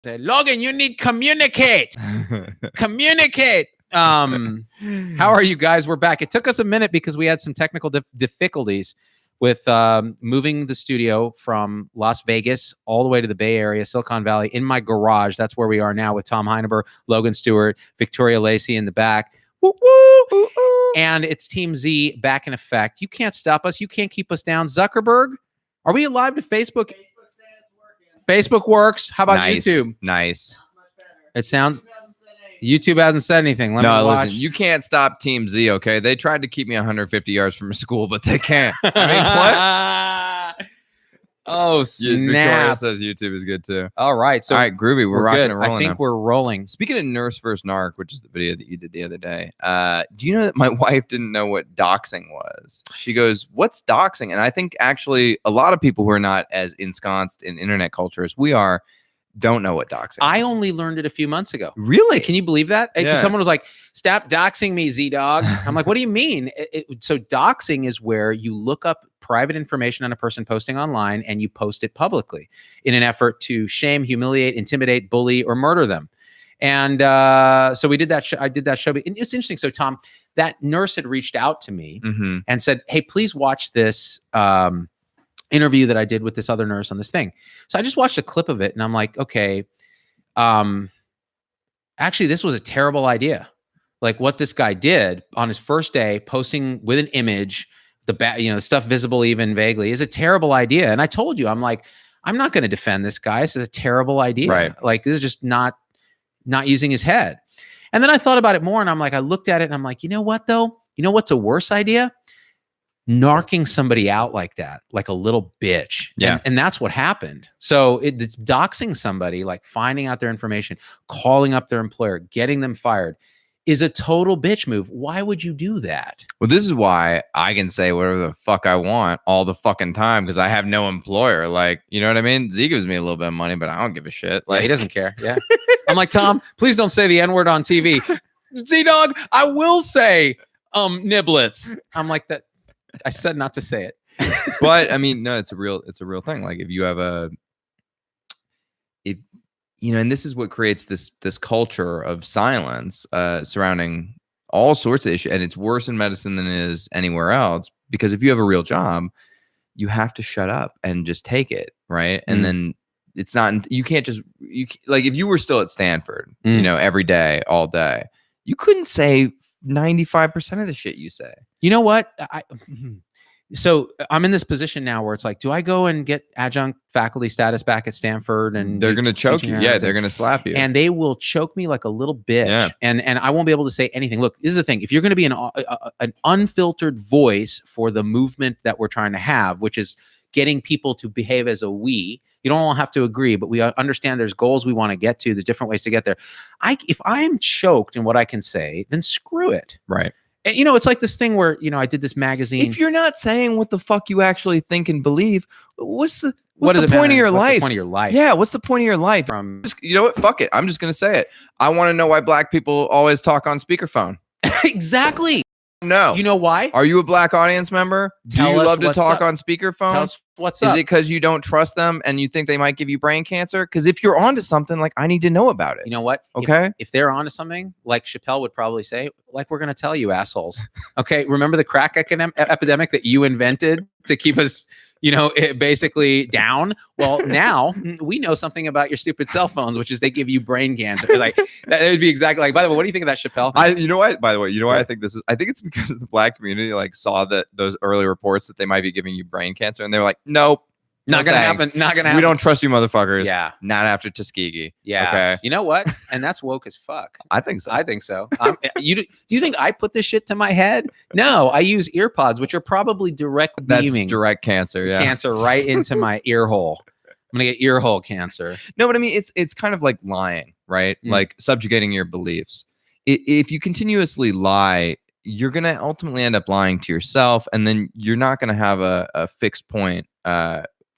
Say, Logan, you need communicate. Communicate. How are you guys? We're back. It took us a minute because we had some technical difficulties with moving the studio from Las Vegas all the way to the Bay Area, Silicon Valley, in my garage. That's where we are now with Tom Heineber, Logan Stewart, Victoria Lacey in the back. Woo, woo. Ooh, ooh. And it's Team Z back in effect. You can't stop us. You can't keep us down. Zuckerberg, are we live to Facebook? Facebook works. How about YouTube? Nice. It sounds... YouTube hasn't said anything. Listen, you can't stop Team Z, okay? They tried to keep me 150 yards from a school, but they can't. I mean, what? Oh, snap. Victoria says YouTube is good, too. All right. So, all right, groovy. We're rocking good. and rolling I think now. We're rolling. Speaking of Nurse vs. Narc, which is the video that you did the other day, do you know that my wife didn't know what doxing was? She goes, what's doxing? And I think actually a lot of people who are not as ensconced in internet culture as we are don't know what doxing is. I only learned it a few months ago. Really? Can you believe that? Yeah. Someone was like, stop doxing me, Z-Dog. I'm like, what do you mean? So doxing is where you look up private information on a person posting online and you post it publicly in an effort to shame, humiliate, intimidate, bully, or murder them. And so we did that. I did that show. And it's interesting. So Tom, that nurse had reached out to me and said, hey, please watch this interview that I did with this other nurse on this thing. So I just watched a clip of it and I'm like, okay, actually this was a terrible idea. Like what this guy did on his first day, posting with an image, the stuff visible even vaguely, is a terrible idea. And I told you, I'm like, I'm not going to defend this guy. This is a terrible idea. Right. Like this is just not using his head. And then I thought about it more and I'm like, I looked at it and I'm like, you know what though? You know what's a worse idea? Narking somebody out like that, like a little bitch. Yeah. And that's what happened. So it's doxing somebody, like finding out their information, calling up their employer, getting them fired, is a total bitch move. Why would you do that? Well, this is why I can say whatever the fuck I want all the fucking time because I have no employer. Like, you know what I mean? Z gives me a little bit of money, but I don't give a shit. Like, yeah, he doesn't care. Yeah. I'm like, Tom, please don't say the N-word on TV. Z-Dog, I will say niblets. I'm like that. I said not to say it. But I mean, no, it's a real thing. Like if you have and this is what creates this culture of silence surrounding all sorts of issues. And it's worse in medicine than it is anywhere else, because if you have a real job, you have to shut up and just take it. Right. And then it's not, you can't just, like if you were still at Stanford, every day, all day, you couldn't say 95% of the shit you say. You know what? So I'm in this position now where it's like, do I go and get adjunct faculty status back at Stanford? And they're going to choke you. Yeah, they're going to slap you. And they will choke me like a little bitch. Yeah. And I won't be able to say anything. Look, this is the thing. If you're going to be an unfiltered voice for the movement that we're trying to have, which is getting people to behave as a we, you don't all have to agree, but we understand there's goals we want to get to, the different ways to get there. If I'm choked in what I can say, then screw it. Right. And, it's like this thing where, I did this magazine. If you're not saying what the fuck you actually think and believe, what's the point of your life? What's the point of your life? Yeah, what's the point of your life? You know what? Fuck it. I'm just going to say it. I want to know why black people always talk on speakerphone. Exactly. No. You know why? Are you a black audience member? Do you love to talk on speakerphone? Tell us what's up. Is it because you don't trust them and you think they might give you brain cancer? Because if you're onto something, like I need to know about it. You know what? Okay. If they're onto something, like Chappelle would probably say, like we're going to tell you, assholes. Okay. Remember the crack epidemic that you invented to keep us, basically down? Well, now we know something about your stupid cell phones, which is they give you brain cancer. Like that would be exactly like, by the way, what do you think of that, Chappelle? By the way, why I think this is? I think it's because of the black community saw that those early reports that they might be giving you brain cancer, and they were like, nope. Not gonna happen. Not gonna happen. We don't trust you, motherfuckers. Yeah. Not after Tuskegee. Yeah. Okay. You know what? And that's woke as fuck. I think so. Do you think I put this shit to my head? No, I use ear pods, which are probably direct beaming. That's direct cancer. Yeah. Cancer right into my ear hole. I'm gonna get ear hole cancer. No, but I mean, it's kind of like lying, right? Like subjugating your beliefs. If you continuously lie, you're gonna ultimately end up lying to yourself, and then you're not gonna have a fixed point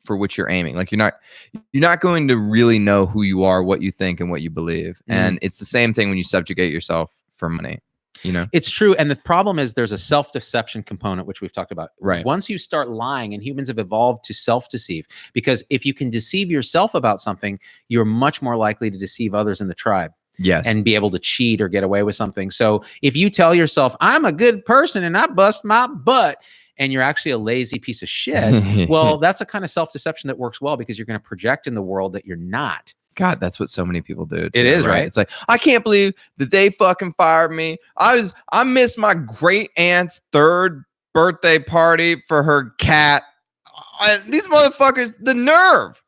for which you're aiming. Like you're not going to really know who you are, what you think, and what you believe. And it's the same thing when you subjugate yourself for money. you know? It's true. And the problem is there's a self-deception component, which we've talked about. Right. Once you start lying, and humans have evolved to self-deceive, because if you can deceive yourself about something, you're much more likely to deceive others in the tribe. Yes. And be able to cheat or get away with something. So if you tell yourself, I'm a good person and I bust my butt, and you're actually a lazy piece of shit, well, that's a kind of self-deception that works well, because you're going to project in the world that you're not. God, that's what so many people do. It is, right? It's like, I can't believe that they fucking fired me. I missed my great aunt's 3rd birthday party for her cat. These motherfuckers, the nerve.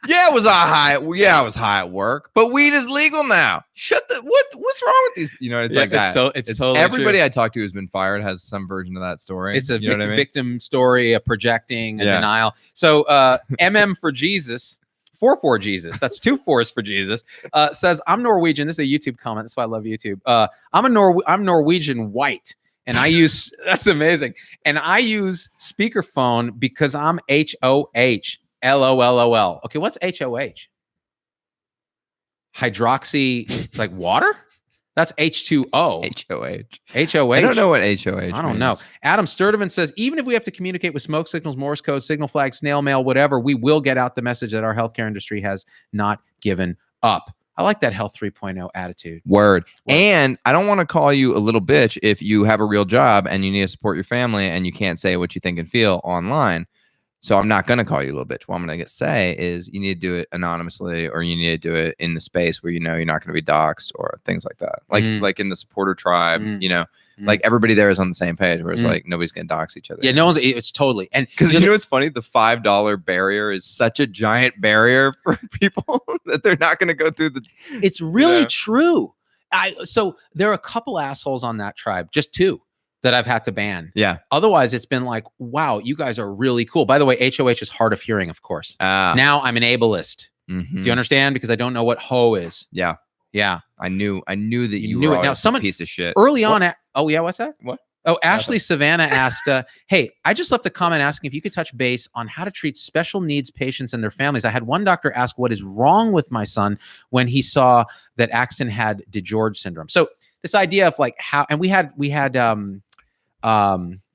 Yeah, was I high? Yeah, I was high at work, but weed is legal now. What's wrong with these? You know, it's like that. It's totally everybody true. I talk to who's been fired has some version of that story. It's a you know what I mean? victim story, a projecting, a denial. So MM for Jesus, 4 Jesus. That's 2 4s for Jesus. Says, I'm Norwegian. This is a YouTube comment. That's why I love YouTube. I'm Norwegian white. And I use, that's amazing. And I use speakerphone because I'm HOH. LOL. Okay, what's HOH? Hydroxy, like water? That's H2O. HOH. I don't know what HOH I don't know. Adam Sturdivant says, even if we have to communicate with smoke signals, Morse code, signal flag, snail mail, whatever, we will get out the message that our healthcare industry has not given up. I like that Health 3.0 attitude. Word. And I don't want to call you a little bitch if you have a real job and you need to support your family and you can't say what you think and feel online. So I'm not going to call you a little bitch. What I'm going to say is you need to do it anonymously, or you need to do it in the space where you know you're not going to be doxxed or things like that. Like in the supporter tribe, you know, like everybody there is on the same page, where it's like nobody's going to dox each other. Yeah, no one's, it's totally. And because you know what's funny? The $5 barrier is such a giant barrier for people that they're not going to go through the. It's really true. So there are a couple assholes on that tribe, just 2. That I've had to ban. Yeah. Otherwise, it's been like, wow, you guys are really cool. By the way, HOH is hard of hearing, of course. Now I'm an ableist. Do you understand? Because I don't know what ho is. Yeah. Yeah. I knew that you knew were it. Now, someone a piece of shit. Early on. Oh, yeah. What's that? What? Oh, Ashley Savannah asked, hey, I just left a comment asking if you could touch base on how to treat special needs patients and their families. I had one doctor ask what is wrong with my son when he saw that Axton had DeGeorge syndrome. So this idea of like how, and we had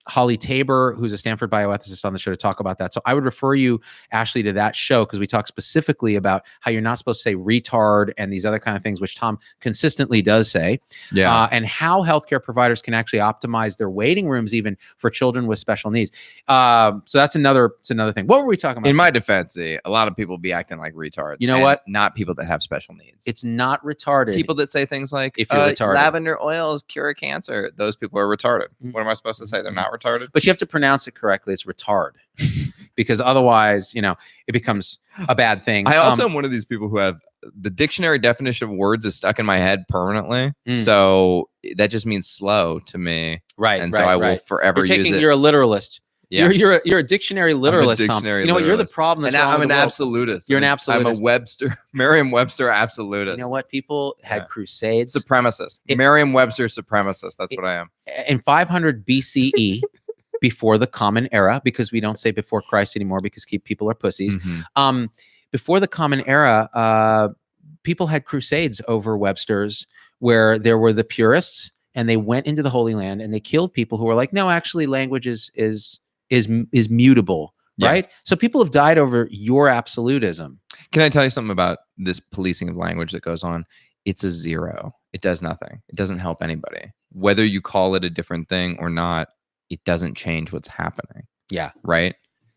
Holly Tabor, who's a Stanford bioethicist, on the show to talk about that. So I would refer you, Ashley, to that show, because we talk specifically about how you're not supposed to say retard and these other kind of things, which Tom consistently does say. Yeah. And how healthcare providers can actually optimize their waiting rooms even for children with special needs. So that's another thing. What were we talking about? In my defense, a lot of people be acting like retards. You know what? Not people that have special needs. It's not retarded. People that say things like, if you're retarded, lavender oils cure cancer. Those people are retarded. What am I supposed to say? They're not retarded? But you have to pronounce it correctly. It's retard. Because otherwise, you know, it becomes a bad thing. I also am one of these people who have the dictionary definition of words is stuck in my head permanently. So that just means slow to me. Right. And so I will forever use it. You're a literalist. Yeah. You're a dictionary literalist, Tom. You know what? You're the problem. And I'm an absolutist. You're an absolutist. I'm a Merriam-Webster absolutist. You know what? People had crusades. Supremacist. Merriam-Webster supremacist. That's what I am. In 500 BCE, before the Common Era, because we don't say before Christ anymore because people are pussies. Before the Common Era, people had crusades over Webster's, where there were the purists, and they went into the Holy Land and they killed people who were like, no, actually, language is mutable, right? So people have died over your absolutism. Can I tell you something about this policing of language that goes on? It's a zero. It does nothing. It doesn't help anybody. Whether you call it a different thing or not, it doesn't change what's happening. Yeah. Right.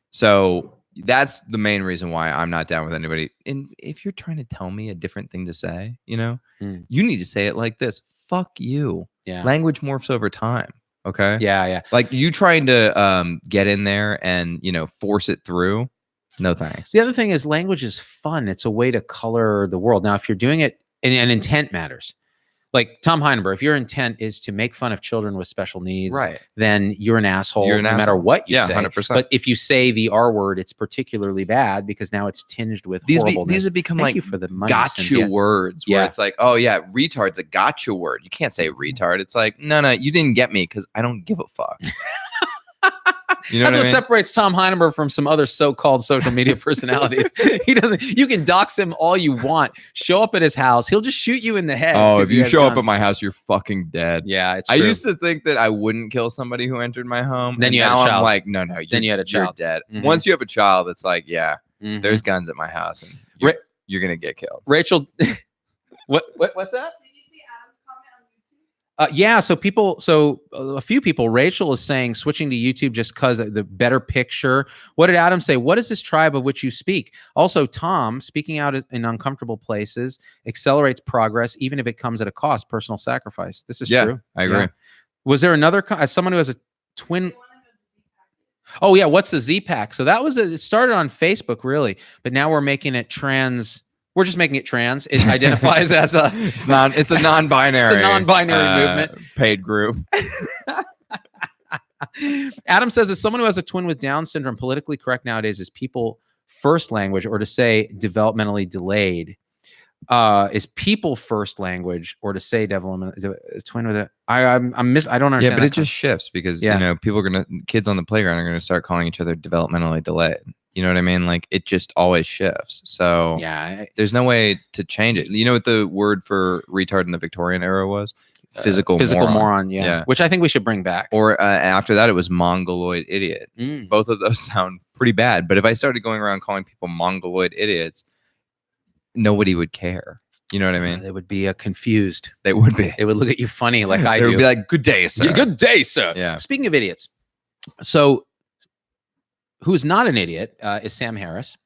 So that's the main reason why I'm not down with anybody. And if you're trying to tell me a different thing to say, you know, you need to say it like this. Fuck you. Yeah. Language morphs over time. Okay. Yeah. Like you trying to get in there and, you know, force it through. No thanks. The other thing is language is fun. It's a way to color the world. Now, if you're doing it, and intent matters. Like Tom Heineberg, if your intent is to make fun of children with special needs, then you're an asshole no matter what you say. 100%. But if you say the R word, it's particularly bad because now it's tinged with horribleness. These have become Thank like you for the money, gotcha Cynthia. words where it's like, oh yeah, retard's a gotcha word. You can't say retard. It's like, no, you didn't get me because I don't give a fuck. You know That's what I what mean? separates Tom Heineberg from some other so-called social media personalities. He doesn't. You can dox him all you want. Show up at his house. He'll just shoot you in the head. Oh, 'cause if he you has show up guns. at my house, you're fucking dead. Yeah, it's I true. used to think that I wouldn't kill somebody who entered my home. Then and you had a now I'm child. like, no, Then you had a you're child. dead. Mhm. Once you have a child, it's like, yeah, Mhm. there's guns at my house, and you're gonna get killed. Rachel, what's that? Did you see Adam's comment on YouTube? Yeah, a few people. Rachel is saying switching to YouTube just because of the better picture. What did Adam say? What is this tribe of which you speak? Also, Tom, speaking out in uncomfortable places accelerates progress, even if it comes at a cost, personal sacrifice. This is true. I agree. Yeah. Was there another, as someone who has a twin? They wanna know the ZPac. Oh yeah, what's the ZPac? So that was it started on Facebook really, but now we're making it trans. We're just making it trans. It identifies as a. It's non-binary. It's a non-binary movement. Paid group. Adam says, as someone who has a twin with Down syndrome, politically correct nowadays is people first language, or to say developmentally delayed. Is people first language, or to say development is a twin with it? I don't understand. Yeah, but that it just shifts because Yeah. you know kids on the playground are gonna start calling each other developmentally delayed. You know what I mean? Like it just always shifts. So yeah, there's no way to change it. You know what the word for retard in the Victorian era was? Physical moron. Yeah, which I think we should bring back. Or after that, it was mongoloid idiot. Mm. Both of those sound pretty bad. But if I started going around calling people mongoloid idiots, nobody would care. You know what I mean? They would be confused. They would be. They would look at you funny, like I They do. would be like, "Good day, sir." Yeah, good day, sir. Yeah. Speaking of idiots, so who's not an idiot is Sam Harris.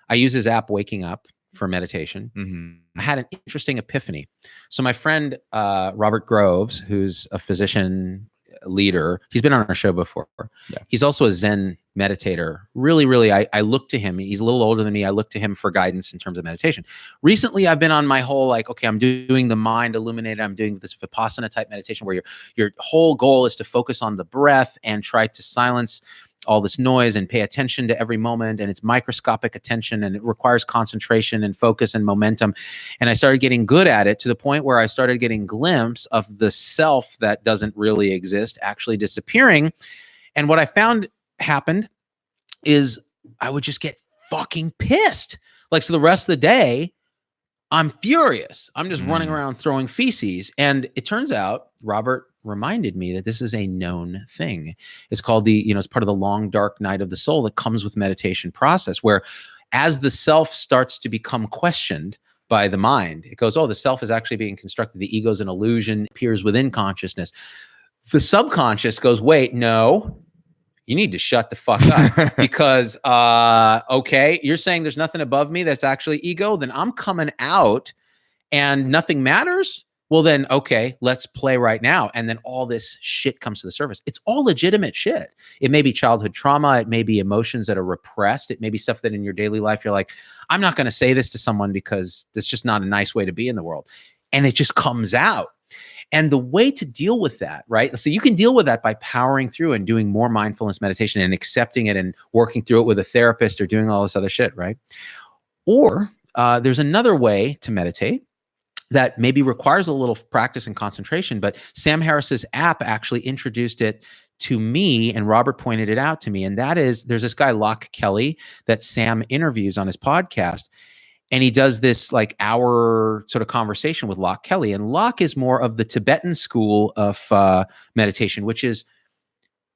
I use his app Waking Up for meditation. Mhm. I had an interesting epiphany. So my friend Robert Groves, who's a physician leader, he's been on our show before. Yeah. He's also a Zen meditator. Really, I look to him. He's a little older than me. I look to him for guidance in terms of meditation. Recently, I've been on my whole okay, I'm doing the mind illuminated. I'm doing this Vipassana type meditation where your whole goal is to focus on the breath and try to silence all this noise and pay attention to every moment, and it's microscopic attention, and it requires concentration and focus and momentum. And I started getting good at it to the point where I started getting glimpse of the self that doesn't really exist actually disappearing. And what I found happened is I would just get fucking pissed. So the rest of the day, I'm furious. I'm just running around throwing feces. And it turns out Robert reminded me that this is a known thing. It's called it's part of the long, dark night of the soul that comes with meditation process, where as the self starts to become questioned by the mind, it goes, oh, the self is actually being constructed. The ego is an illusion, appears within consciousness. The subconscious goes, wait, no, you need to shut the fuck up because, okay, you're saying there's nothing above me that's actually ego, then I'm coming out and nothing matters. Well, then, okay, let's play right now. And then all this shit comes to the surface. It's all legitimate shit. It may be childhood trauma. It may be emotions that are repressed. It may be stuff that in your daily life, you're like, I'm not going to say this to someone because it's just not a nice way to be in the world. And it just comes out. And the way to deal with that, right? So you can deal with that by powering through and doing more mindfulness meditation and accepting it and working through it with a therapist or doing all this other shit, right? Or there's another way to meditate that maybe requires a little practice and concentration, but Sam Harris's app actually introduced it to me, and Robert pointed it out to me. And that is, there's this guy, Locke Kelly, that Sam interviews on his podcast. And he does this hour sort of conversation with Locke Kelly. And Locke is more of the Tibetan school of meditation, which is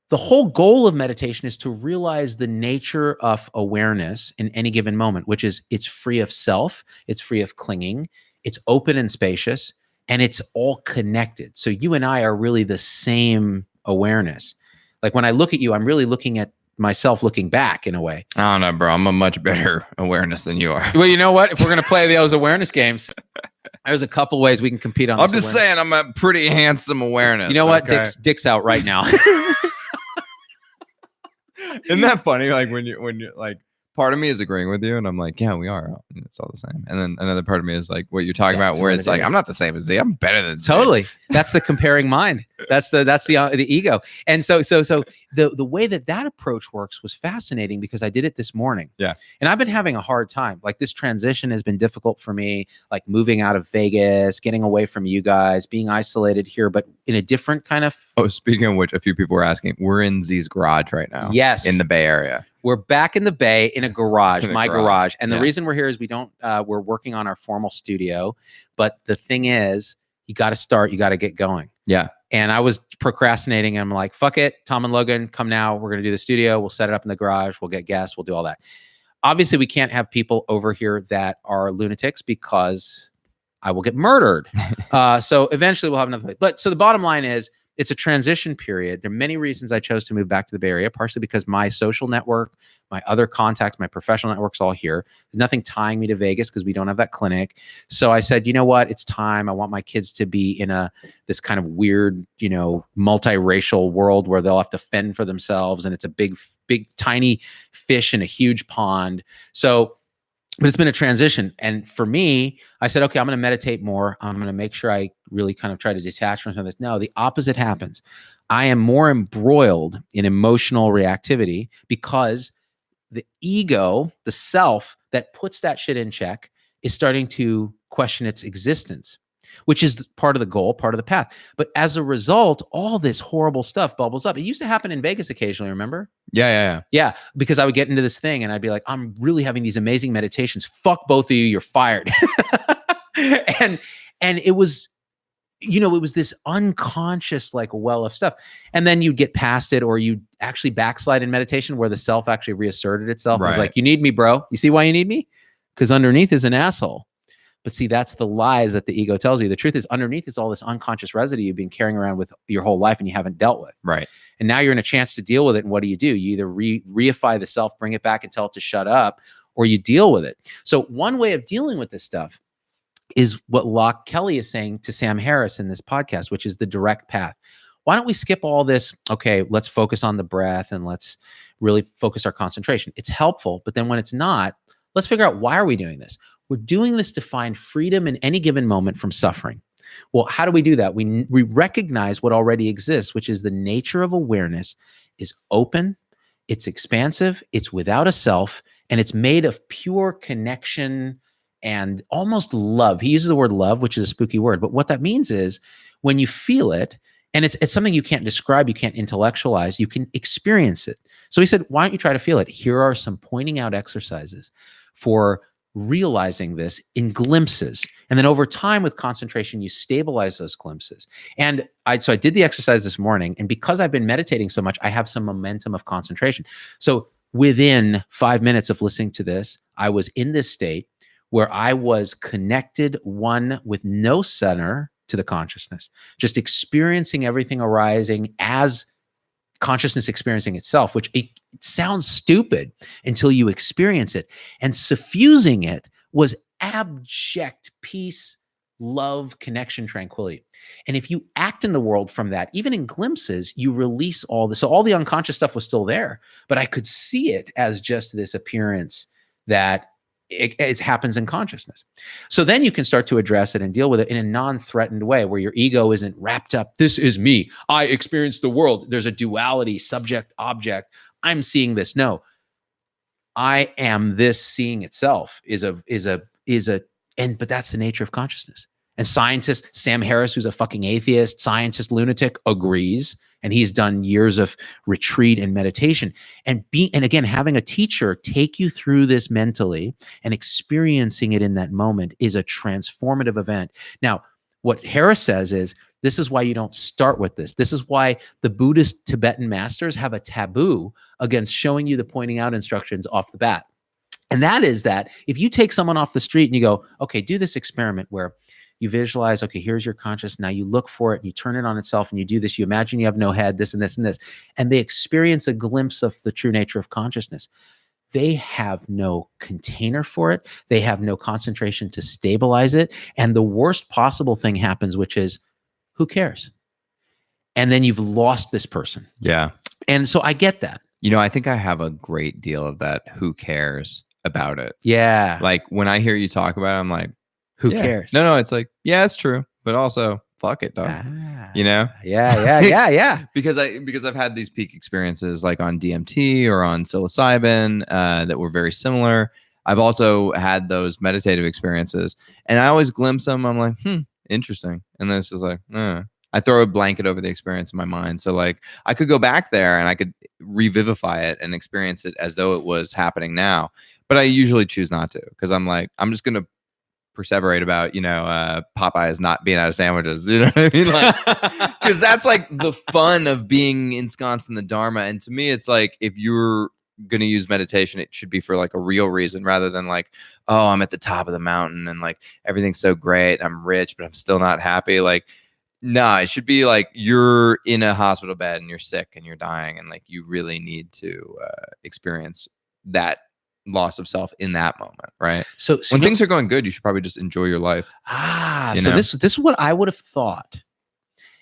the whole goal of meditation is to realize the nature of awareness in any given moment, which is it's free of self, it's free of clinging, it's open and spacious, and it's all connected. So you and I are really the same awareness. Like when I look at you, I'm really looking at myself looking back in a way. I don't know, bro. I'm a much better awareness than you are. Well, you know what? If we're going to play those awareness games, there's a couple ways we can compete on this. I'm just saying I'm a pretty handsome awareness. You know what? Okay? Dick's out right now. Isn't that funny? Like when you're like part of me is agreeing with you, and I'm like, yeah, we are. It's all the same. And then another part of me is like, what you're talking That's about, where what it's it like, is. I'm not the same as Z. I'm better than Z. Totally. That's the comparing mind. That's the ego. And so the way that approach works was fascinating because I did it this morning. Yeah. And I've been having a hard time. Like this transition has been difficult for me, like moving out of Vegas, getting away from you guys, being isolated here, but in a different kind of. Oh, speaking of which, a few people were asking, we're in Z's garage right now. Yes. In the Bay Area. We're back in the Bay in a garage, In a my garage. garage. And the Yeah. reason we're here is we're working on our formal studio. But the thing is, you got to start, you got to get going. Yeah. And I was procrastinating. And I'm like, fuck it. Tom and Logan, come now. We're going to do the studio. We'll set it up in the garage. We'll get guests. We'll do all that. Obviously, we can't have people over here that are lunatics because I will get murdered. So eventually we'll have another place. But so the bottom line is, it's a transition period. There are many reasons I chose to move back to the Bay Area, partially because my social network, my other contacts, my professional network's all here. There's nothing tying me to Vegas because we don't have that clinic. So I said, you know what? It's time. I want my kids to be in this kind of weird, multiracial world where they'll have to fend for themselves. And it's a big, tiny fish in a huge pond. But it's been a transition. And for me, I said, okay, I'm going to meditate more. I'm going to make sure I really kind of try to detach from some of this. No, the opposite happens. I am more embroiled in emotional reactivity because the ego, the self that puts that shit in check is starting to question its existence, which is part of the goal, part of the path. But as a result, all this horrible stuff bubbles up. It used to happen in Vegas occasionally, remember? Yeah, because I would get into this thing and I'd be like, I'm really having these amazing meditations. Fuck both of you, you're fired. and it was, it was this unconscious like well of stuff. And then you'd get past it or you'd actually backslide in meditation where the self actually reasserted itself. Right. It was like, you need me, bro. You see why you need me? Because underneath is an asshole. But see, that's the lies that the ego tells you. The truth is underneath is all this unconscious residue you've been carrying around with your whole life and you haven't dealt with. Right. And now you're in a chance to deal with it. And what do? You either reify the self, bring it back and tell it to shut up, or you deal with it. So one way of dealing with this stuff is what Locke Kelly is saying to Sam Harris in this podcast, which is the direct path. Why don't we skip all this? Okay, let's focus on the breath and let's really focus our concentration. It's helpful, but then when it's not, let's figure out why are we doing this? We're doing this to find freedom in any given moment from suffering. Well, how do we do that? We recognize what already exists, which is the nature of awareness is open, it's expansive, it's without a self, and it's made of pure connection and almost love. He uses the word love, which is a spooky word, but what that means is when you feel it, and it's something you can't describe, you can't intellectualize, you can experience it. So he said, why don't you try to feel it? Here are some pointing out exercises for realizing this in glimpses. And then over time with concentration, you stabilize those glimpses. And so I did the exercise this morning. And because I've been meditating so much, I have some momentum of concentration. So within 5 minutes of listening to this, I was in this state where I was connected one with no center to the consciousness, just experiencing everything arising as consciousness experiencing itself, which it sounds stupid until you experience it. And suffusing it was abject peace, love, connection, tranquility. And if you act in the world from that, even in glimpses, you release all this. So all the unconscious stuff was still there, but I could see it as just this appearance that it happens in consciousness. So then you can start to address it and deal with it in a non-threatened way where your ego isn't wrapped up. This is me. I experience the world. There's a duality, subject, object. I'm seeing this. No, I am this seeing itself but that's the nature of consciousness. And scientist Sam Harris, who's a fucking atheist, scientist, lunatic, agrees. And he's done years of retreat and meditation. And again, having a teacher take you through this mentally and experiencing it in that moment is a transformative event. Now, what Harris says is, this is why you don't start with this. This is why the Buddhist Tibetan masters have a taboo against showing you the pointing out instructions off the bat. And that is that if you take someone off the street and you go, okay, do this experiment where you visualize, okay, here's your conscious. Now you look for it, and you turn it on itself, and you do this. You imagine you have no head, this and this and this. And they experience a glimpse of the true nature of consciousness. They have no container for it. They have no concentration to stabilize it. And the worst possible thing happens, which is, who cares? And then you've lost this person. Yeah. And so I get that. I think I have a great deal of that. Who cares about it? Yeah. Like when I hear you talk about it, I'm like, Who yeah. cares? No, it's like, yeah, it's true. But also, fuck it, dog. You know? Yeah. because I've had these peak experiences like on DMT or on psilocybin that were very similar. I've also had those meditative experiences, and I always glimpse them. I'm like, interesting. And then it's just like, I throw a blanket over the experience in my mind. So like I could go back there and I could revivify it and experience it as though it was happening now. But I usually choose not to, because I'm like, I'm just going to perseverate about, Popeyes not being out of sandwiches. You know what I mean? Like, because that's like the fun of being ensconced in the Dharma. And to me, it's like, if you're going to use meditation, it should be for like a real reason, rather than like, oh, I'm at the top of the mountain and like everything's so great, I'm rich, but I'm still not happy. Like, no, it should be like you're in a hospital bed and you're sick and you're dying, and like you really need to experience that loss of self in that moment, right? So When things are going good, you should probably just enjoy your life. So this is what I would have thought.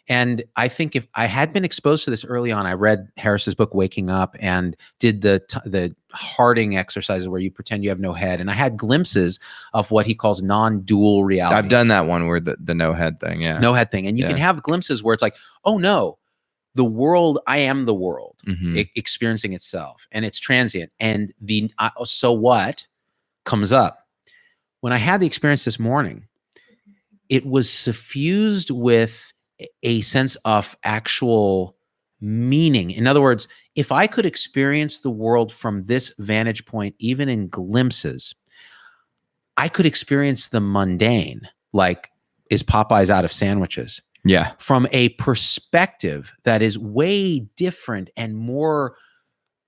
And I think if I had been exposed to this early on, I read Harris's book, Waking Up, and did the Harding exercises where you pretend you have no head. And I had glimpses of what he calls non-dual reality. I've done that one where the no head thing. Yeah. No head thing. And you can have glimpses where it's like, oh no, the world, I am the world experiencing itself, and it's transient. And so what comes up? When I had the experience this morning, it was suffused with a sense of actual meaning. In other words, if I could experience the world from this vantage point, even in glimpses, I could experience the mundane, like, is Popeyes out of sandwiches? Yeah. From a perspective that is way different and more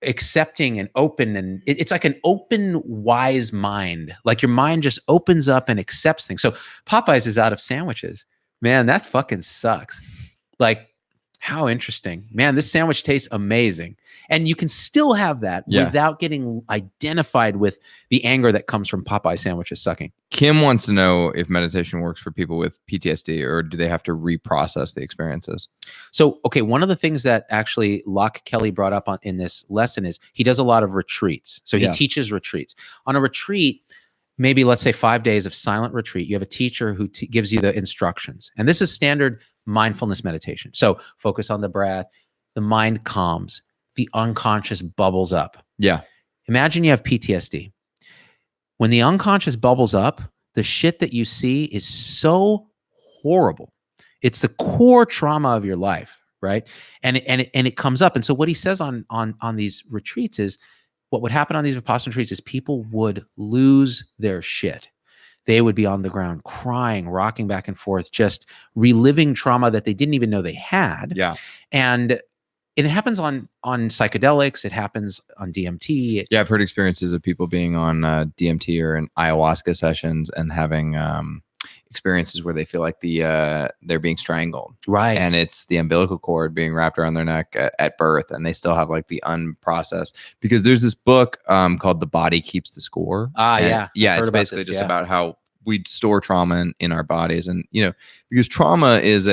accepting and open. And it's like an open, wise mind. Like your mind just opens up and accepts things. So Popeyes is out of sandwiches. Man, that fucking sucks. Like, how interesting. Man, this sandwich tastes amazing. And you can still have that without getting identified with the anger that comes from Popeye sandwiches sucking. Kim wants to know if meditation works for people with PTSD, or do they have to reprocess the experiences? So, okay, one of the things that actually Locke Kelly brought up in this lesson is he does a lot of retreats. So he teaches retreats. On a retreat, maybe let's say 5 days of silent retreat, you have a teacher who gives you the instructions. And this is standard mindfulness meditation. So focus on the breath, the mind calms, the unconscious bubbles up. Yeah. Imagine you have PTSD. When the unconscious bubbles up, the shit that you see is so horrible. It's the core trauma of your life, right? And it comes up. And so what he says on these retreats is, what would happen on these Vipassana retreats is people would lose their shit. They would be on the ground crying, rocking back and forth, just reliving trauma that they didn't even know they had. Yeah. And it happens on psychedelics. It happens on DMT. Yeah, I've heard experiences of people being on DMT or in ayahuasca sessions and having experiences where they feel like they're being strangled. Right. And it's the umbilical cord being wrapped around their neck at birth, and they still have like the unprocessed, because there's this book called The Body Keeps the Score. Yeah. Yeah. It's basically just about how we store trauma in our bodies. And, because trauma is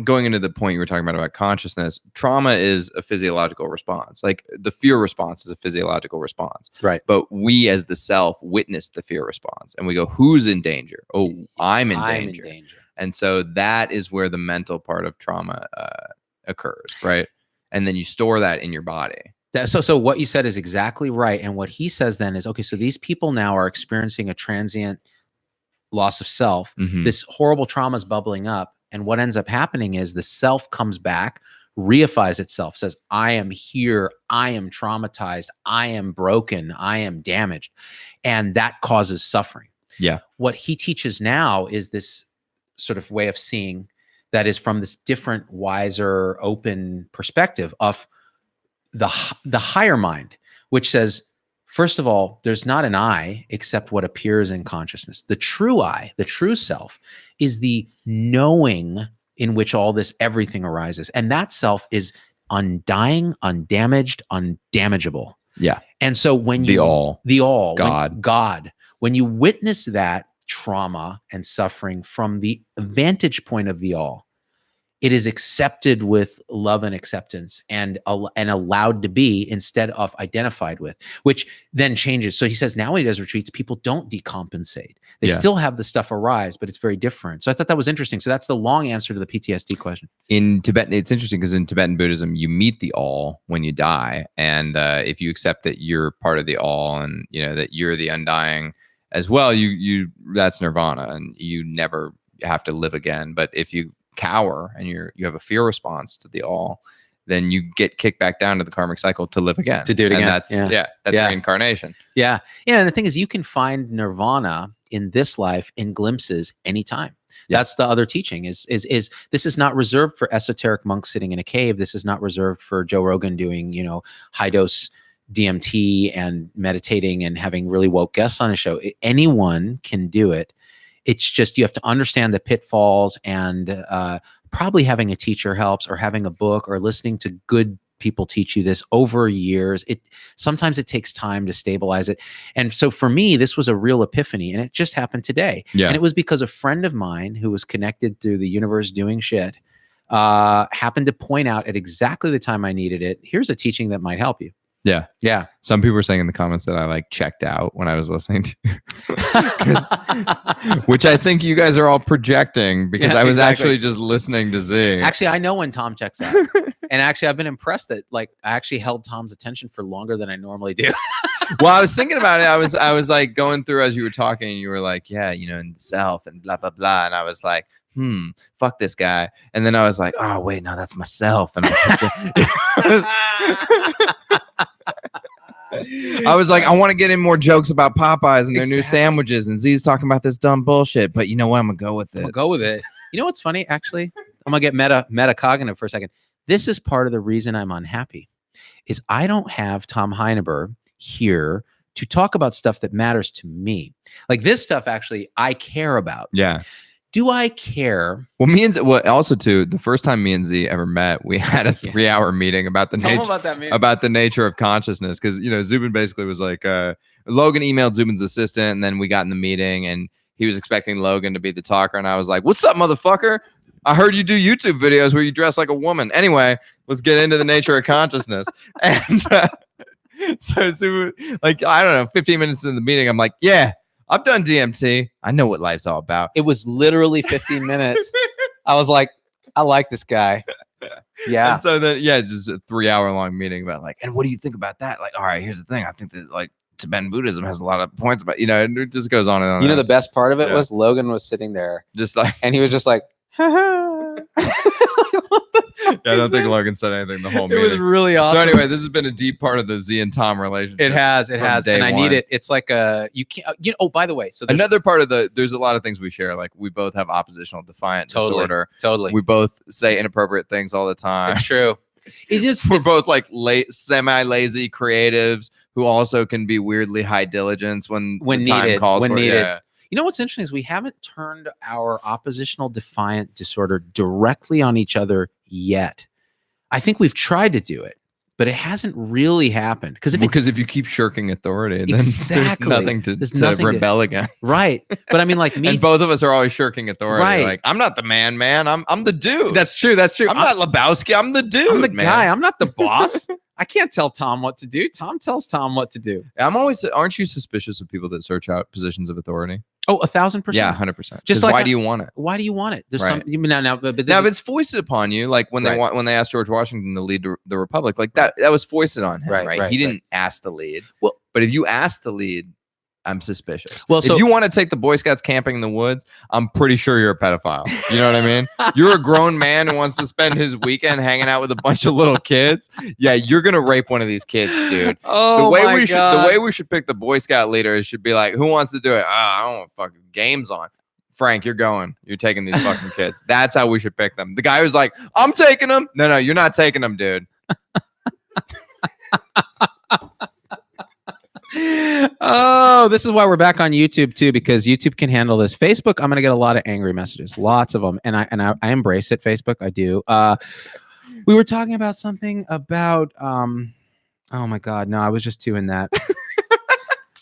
going into the point you were talking about consciousness, trauma is a physiological response. Like the fear response is a physiological response. Right. But we as the self witness the fear response and we go, who's in danger? Oh, I'm in danger. And so that is where the mental part of trauma occurs, right? And then you store that in your body. So what you said is exactly right. And what he says then is, okay, so these people now are experiencing a transient loss of self. Mm-hmm. This horrible trauma is bubbling up. And what ends up happening is the self comes back, reifies itself, says, I am here, I am traumatized, I am broken, I am damaged. And that causes suffering. Yeah. What he teaches now is this sort of way of seeing that is from this different, wiser, open perspective of the higher mind, which says, first of all, there's not an I except what appears in consciousness. The true I, the true self, is the knowing in which everything arises. And that self is undying, undamaged, undamageable. Yeah. And so when the all, God, when you witness that trauma and suffering from the vantage point of the all, it is accepted with love and acceptance and allowed to be instead of identified with, which then changes. So he says now when he does retreats, people don't decompensate. They still have the stuff arise, but it's very different. So I thought that was interesting. So that's the long answer to the PTSD question. In Tibetan, it's interesting because in Tibetan Buddhism, you meet the all when you die. And if you accept that you're part of the all and that you're the undying as well, you that's nirvana and you never have to live again. But if you cower and you have a fear response to the all, then you get kicked back down to the karmic cycle to live again, to do it again. And that's reincarnation. And the thing is, you can find nirvana in this life in glimpses anytime. That's the other teaching is this is not reserved for esoteric monks sitting in a cave. This is not reserved for Joe Rogan doing high dose DMT and meditating and having really woke guests on a show. Anyone can do it. It's just you have to understand the pitfalls, and probably having a teacher helps, or having a book, or listening to good people teach you this over years. Sometimes it takes time to stabilize it. And so for me, this was a real epiphany, and it just happened today. And it was because a friend of mine who was connected through the universe doing shit happened to point out at exactly the time I needed it. Here's a teaching that might help you. Yeah. Some people were saying in the comments that I checked out when I was listening to, which I think you guys are all projecting because I was actually just listening to Z. Actually, I know when Tom checks out, and actually, I've been impressed that I actually held Tom's attention for longer than I normally do. Well, I was thinking about it. I was going through as you were talking, and you were like, in the self and blah blah blah, and I was like, fuck this guy, and then I was like, oh wait, no, that's myself, and I was like, I want to get in more jokes about Popeyes and their new sandwiches, and Z's talking about this dumb bullshit. But you know what? I'm gonna go with it. I'll go with it. You know what's funny? Actually, I'm gonna get metacognitive for a second. This is part of the reason I'm unhappy, is I don't have Tom Heineberg here to talk about stuff that matters to me. Like this stuff, actually, I care about. Yeah. Do I care? Well, also too, the first time me and Z ever met, we had a 3-hour meeting about the nature of consciousness. Because Zubin basically was like, Logan emailed Zubin's assistant, and then we got in the meeting, and he was expecting Logan to be the talker, and I was like, "What's up, motherfucker? I heard you do YouTube videos where you dress like a woman. Anyway, let's get into the nature of consciousness." And so Zubin, I don't know, 15 minutes in the meeting, I'm like, "Yeah, I've done DMT. I know what life's all about." It was literally 15 minutes. I was like, I like this guy. Yeah. And so then, just a 3-hour long meeting about and what do you think about that? All right, here's the thing. I think that Tibetan Buddhism has a lot of points about, and it just goes on and on. The best part of it was Logan was sitting there and he was just like, I don't think Logan said anything the whole meeting. It was really awesome. So anyway, this has been a deep part of the Z and Tom relationship. It has, and I need it. It's like you can't. Oh, by the way, so another part of there's a lot of things we share. We both have oppositional defiant disorder. Totally. We both say inappropriate things all the time. It's true. We're both semi-lazy creatives who also can be weirdly high diligence when the time needed. calls when for needed. Yeah. You know what's interesting is we haven't turned our oppositional defiant disorder directly on each other yet. I think we've tried to do it, but it hasn't really happened. Because if you keep shirking authority, then there's nothing to rebel against. Right. But I mean, me. And both of us are always shirking authority. Right. I'm not the man. I'm the dude. That's true. I'm not Lebowski. I'm the dude. I'm the guy. I'm not the boss. I can't tell Tom what to do. Tom tells Tom what to do. Aren't you suspicious of people that search out positions of authority? Oh, 1,000%. Yeah, 100%. Just why do you want it? Why do you want it? There's right. but if it's foisted upon you, when they asked George Washington to lead the Republic, that was foisted on him, right? He didn't ask to lead. Well, but if you ask to lead, I'm suspicious. Well, if you want to take the Boy Scouts camping in the woods, I'm pretty sure you're a pedophile. You know what I mean? You're a grown man who wants to spend his weekend hanging out with a bunch of little kids. Yeah, you're gonna rape one of these kids, dude. Oh, the way we should pick the Boy Scout leader should be like, who wants to do it? I don't want fucking games on. Frank, you're going. You're taking these fucking kids. That's how we should pick them. The guy who's like, I'm taking them. No, you're not taking them, dude. Oh, this is why we're back on YouTube too, because YouTube can handle this. Facebook, I'm gonna get a lot of angry messages, lots of them, and I embrace it. Facebook, I do. We were talking about something about oh my god, no, I was just doing that.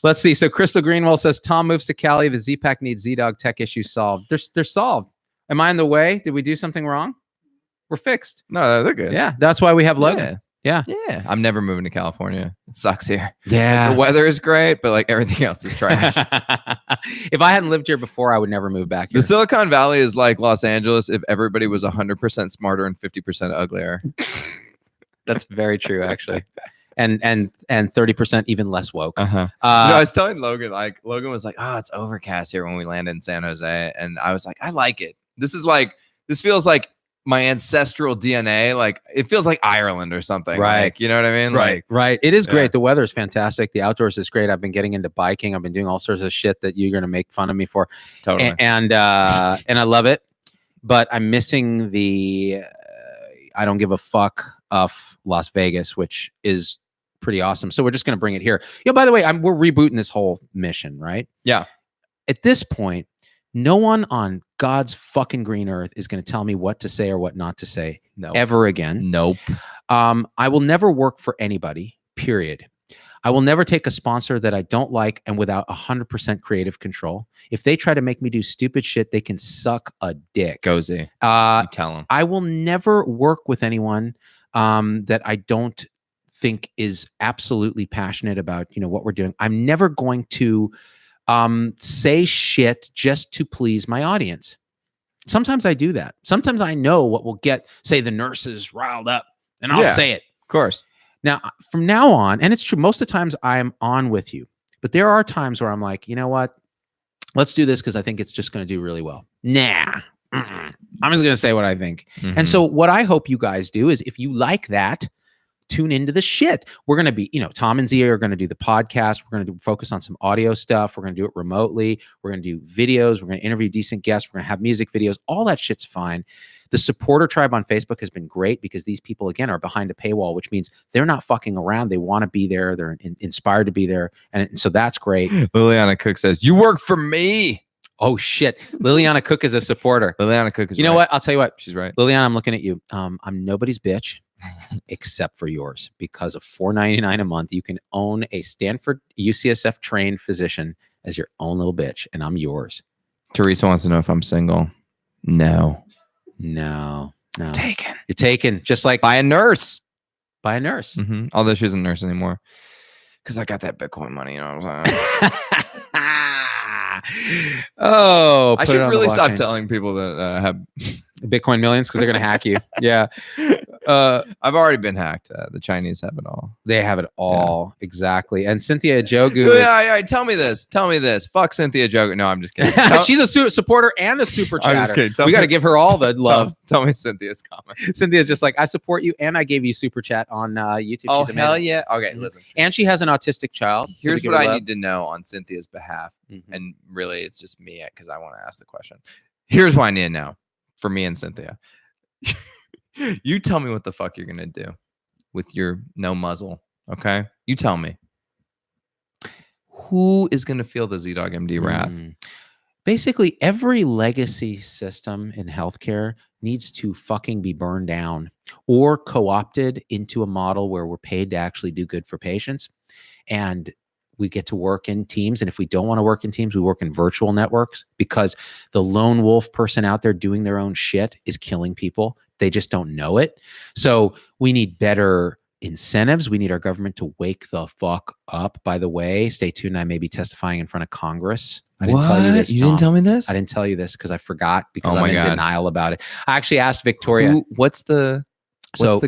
Let's see. So Crystal Greenwell says Tom moves to Cali. The ZPac needs Z-Dog tech issues solved. They're solved. Am I in the way? Did we do something wrong? We're fixed. No, they're good. Yeah, that's why we have Logan. Yeah. Yeah. I'm never moving to California. It sucks here. Yeah. The weather is great, but like everything else is trash. If I hadn't lived here before, I would never move back here. The Silicon Valley is like Los Angeles if everybody was 100% smarter and 50% uglier. That's very true, actually. And 30% even less woke. Uh-huh. I was telling Logan, like Logan was like, "Oh, it's overcast here when we landed in San Jose," and I was like, "I like it. This feels like my ancestral DNA. Like it feels like Ireland or something. Right. Like, you know what I mean? Right. Like, right. It is great. Yeah. The weather is fantastic. The outdoors is great. I've been getting into biking. I've been doing all sorts of shit that you're going to make fun of me for. totally. And I love it, but I'm missing the I don't give a fuck of Las Vegas, which is pretty awesome. So we're just going to bring it here. By the way, we're rebooting this whole mission, right? Yeah. At this point, no one on God's fucking green earth is going to tell me what to say or what not to say ever again. Nope. I will never work for anybody, period. I will never take a sponsor that I don't like and without 100% creative control. If they try to make me do stupid shit, they can suck a dick. Gozy. You tell them. I will never work with anyone that I don't think is absolutely passionate about, what we're doing. I'm never going to say shit just to please my audience. Sometimes I do that. Sometimes I know what will get, say, the nurses riled up, and I'll say it. Of course. Now, from now on, and it's true, most of the times I'm on with you, but there are times where I'm like, you know what? Let's do this because I think it's just going to do really well. Nah. I'm just going to say what I think. Mhm. And so what I hope you guys do is if you like that, tune into the shit. We're going to be, Tom and Zia are going to do the podcast. We're going to focus on some audio stuff. We're going to do it remotely. We're going to do videos. We're going to interview decent guests. We're going to have music videos. All that shit's fine. The supporter tribe on Facebook has been great because these people, again, are behind a paywall, which means they're not fucking around. They want to be there. They're inspired to be there. And so that's great. Liliana Cook says, "You work for me." Oh, shit. Liliana Cook is a supporter. Liliana Cook is You know right. what? I'll tell you what. She's right. Liliana, I'm looking at you. I'm nobody's bitch. Except for yours, because of $4.99 a month, you can own a Stanford UCSF trained physician as your own little bitch, and I'm yours. Teresa wants to know if I'm single. No. Taken. You're taken, just like By a nurse. by a nurse. Mm-hmm. Although she isn't a nurse anymore. Because I got that Bitcoin money, you know what I'm saying? Oh, I put it should on the really stop blockchain. telling people that have. Bitcoin millions because they're gonna hack you. Yeah, I've already been hacked. The Chinese have it all. they have it all exactly. And Cynthia Jogu, Yeah, tell me this. Fuck Cynthia Jogu. No, I'm just kidding. she's a supporter and a super I'm just chatter. kidding. Tell We got to me- give her all the love. Tell me Cynthia's comment. Cynthia's just like, I support you, and I gave you super chat on YouTube. Oh, She's hell amazing. yeah. Okay, Mhm. listen. And she has an autistic child. so Here's we give what her I love. need to know on Cynthia's behalf. Mhm. And really, it's just me because I want to ask the question. Here's what I need to know for me and Cynthia. You tell me what the fuck you're going to do with your no muzzle. Okay. You tell me. Who is going to feel the ZDogg MD wrath? Basically, every legacy system in healthcare needs to fucking be burned down or co-opted into a model where we're paid to actually do good for patients. And we get to work in teams. And if we don't want to work in teams, we work in virtual networks because the lone wolf person out there doing their own shit is killing people. They just don't know it. So we need better incentives. We need our government to wake the fuck up. By the way, stay tuned. I may be testifying in front of Congress. I didn't tell you this. You Tom. didn't tell me this? I didn't tell you this because I forgot because Oh I'm my in God. denial about it. I actually asked Victoria. What's the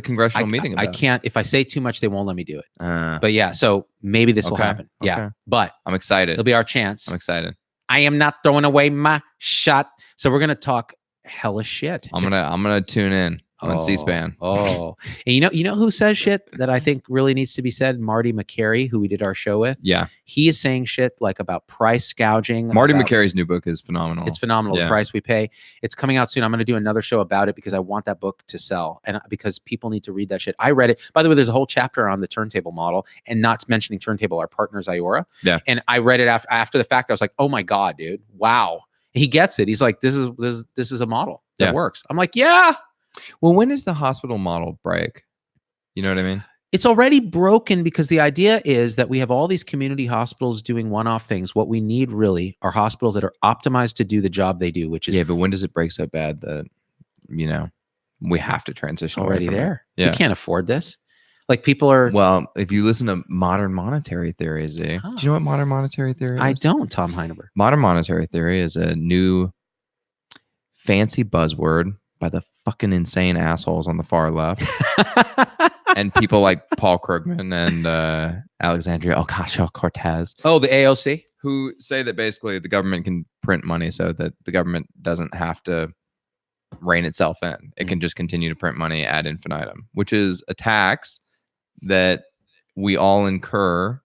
congressional meeting I about? can't, if I say too much, they won't let me do it. But But yeah, so maybe this will Okay, happen. Yeah. okay. But I'm excited. it'll be our chance. I'm excited. I am not throwing away my shot. So we're gonna talk hella shit. I'm gonna tune in on C-SPAN. Oh, and you know who says shit that I think really needs to be said? Marty McCary, who we did our show with. Yeah. He is saying shit like about price gouging. Marty about- McCary's new book is phenomenal. It's phenomenal. Yeah. The price we pay. It's coming out soon. I'm going to do another show about it because I want that book to sell and because people need to read that shit. I read it. By the way, there's a whole chapter on the turntable model and not mentioning turntable, our partners, Iora. Yeah. And I read it after the fact. I was like, oh my God, dude. Wow. He gets it. He's like, this is a model that Yeah. works. I'm like, yeah. Well, when does the hospital model break? You know what I mean? It's already broken because the idea is that we have all these community hospitals doing one-off things. What we need really are hospitals that are optimized to do the job they do, which is Yeah, but when does it break so bad that, we have to transition away already from it. there. Yeah. We can't afford this. Like people are. Well, if you listen to modern monetary theory, Z, do you know what modern monetary theory is? I don't, Tom Heineberg. Modern monetary theory is a new fancy buzzword by the fucking insane assholes on the far left and people like Paul Krugman and Alexandria Ocasio-Cortez. Oh, the AOC? Who say that basically the government can print money so that the government doesn't have to rein itself in. It can just continue to print money ad infinitum, which is a tax that we all incur